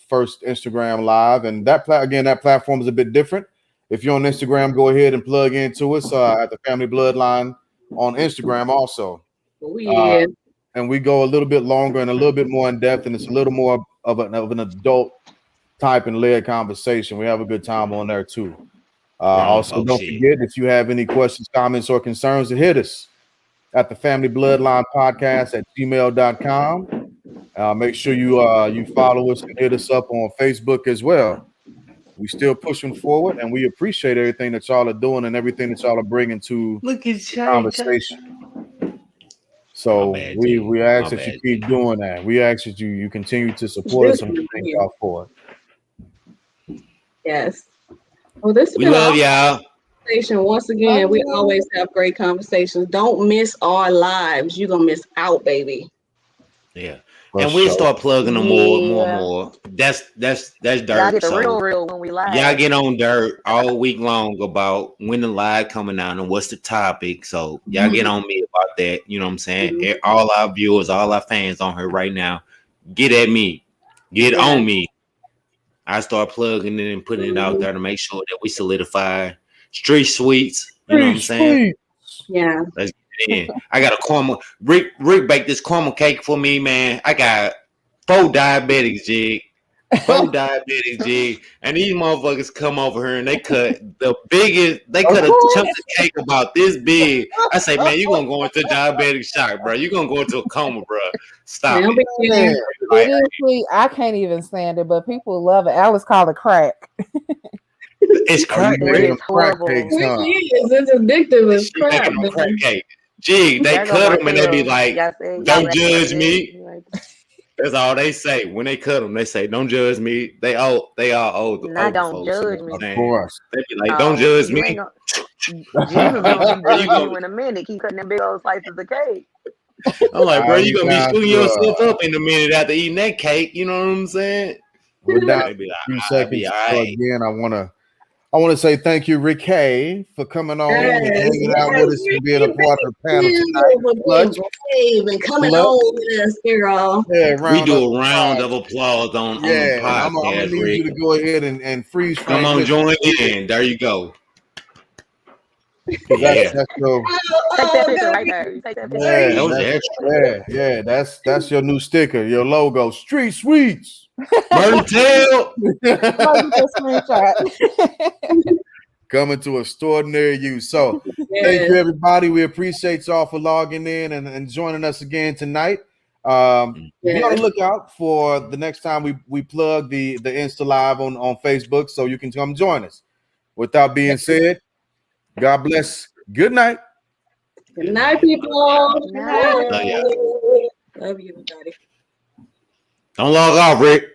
first Instagram live. And that platform is a bit different. If you're on Instagram, go ahead and plug into us at the Family Bloodline on Instagram also. And we go a little bit longer and a little bit more in depth, and it's a little more of an adult type and led conversation. We have a good time on there too. Also, don't forget, if you have any questions, comments, or concerns, to hit us at the Family Bloodline Podcast at gmail.com. Make sure you follow us and hit us up on Facebook as well. We still pushing forward, and we appreciate everything that y'all are doing and everything that y'all are bringing to the conversation. So we ask that you keep doing that. We ask that you continue to support us, and we thank y'all for it. Yes. Well, we love y'all. Once again, we always have great conversations. Don't miss our lives. You're gonna miss out, baby. Yeah. And we'll start plugging them more and more. That's dirt. Y'all get the real when we live. Y'all get on dirt all week long about when the live coming out and what's the topic. So y'all get on me about that. You know what I'm saying? All our viewers, all our fans on here right now, get at me. Get on me. I start plugging it and putting it out there to make sure that we solidify Street Sweets. You know what I'm saying? Yeah. Let's get in. I got a caramel. Rick baked this caramel cake for me, man. I got 4 diabetics, Jig. Both diabetics, G. And these motherfuckers come over here and they cut a chunk of cake about this big. I say, man, you gonna go into diabetic shock, bro. You gonna go into a coma, bro. Stop Don't it. be kidding. Like, It is sweet. I can't even stand it, but people love it. Alice called it crack. it's Are you crack, making man. them crack horrible. cakes, huh? It's addictive as She crap, making them man. crack cake. Gee, they Y'all go cut watch them and they be Hell. like, Y'all said don't y'all judge like me. that. That's all they say when they cut them. They say, "Don't judge me." They all old. Not don't folks, you know judge what me. I'm Of saying? course. They be like, "Don't judge You me." ain't gonna, Jesus gonna be Bro, you judging gonna, you in a minute. Keep cutting them big old slices of cake. I'm like, bro, you We gonna be down screwing to yourself up in a minute after eating that cake. You know what I'm saying? we're down They to be a like, few "I'll seconds. be all So right." again, I want to say thank you, Rick Hay, for coming on and hanging out with us and being a part of the panel tonight. For being brave and coming Clutch. on with us, girl. Yeah, We round do up. a round of applause on the Yeah, I'm gonna podcast, need you Rick. to go ahead and freeze frame. Come on, this, join in. There you go. 'cause Yeah, that's your Take that picture right there. You take that picture. yeah, that was that's, extra. that's your new sticker, your logo, Street Sweets. Burn tail. Somebody get that screenshot. Coming to a store near you. So thank Yes. you, everybody. We appreciate y'all for logging in and joining us again tonight. Be on the Yes. lookout for the next time we plug the Insta Live on Facebook, so you can come join us. Without being said, God bless. Good night. Good night, people. Good night. Love ya. Love you, everybody. Don't log off, Rick.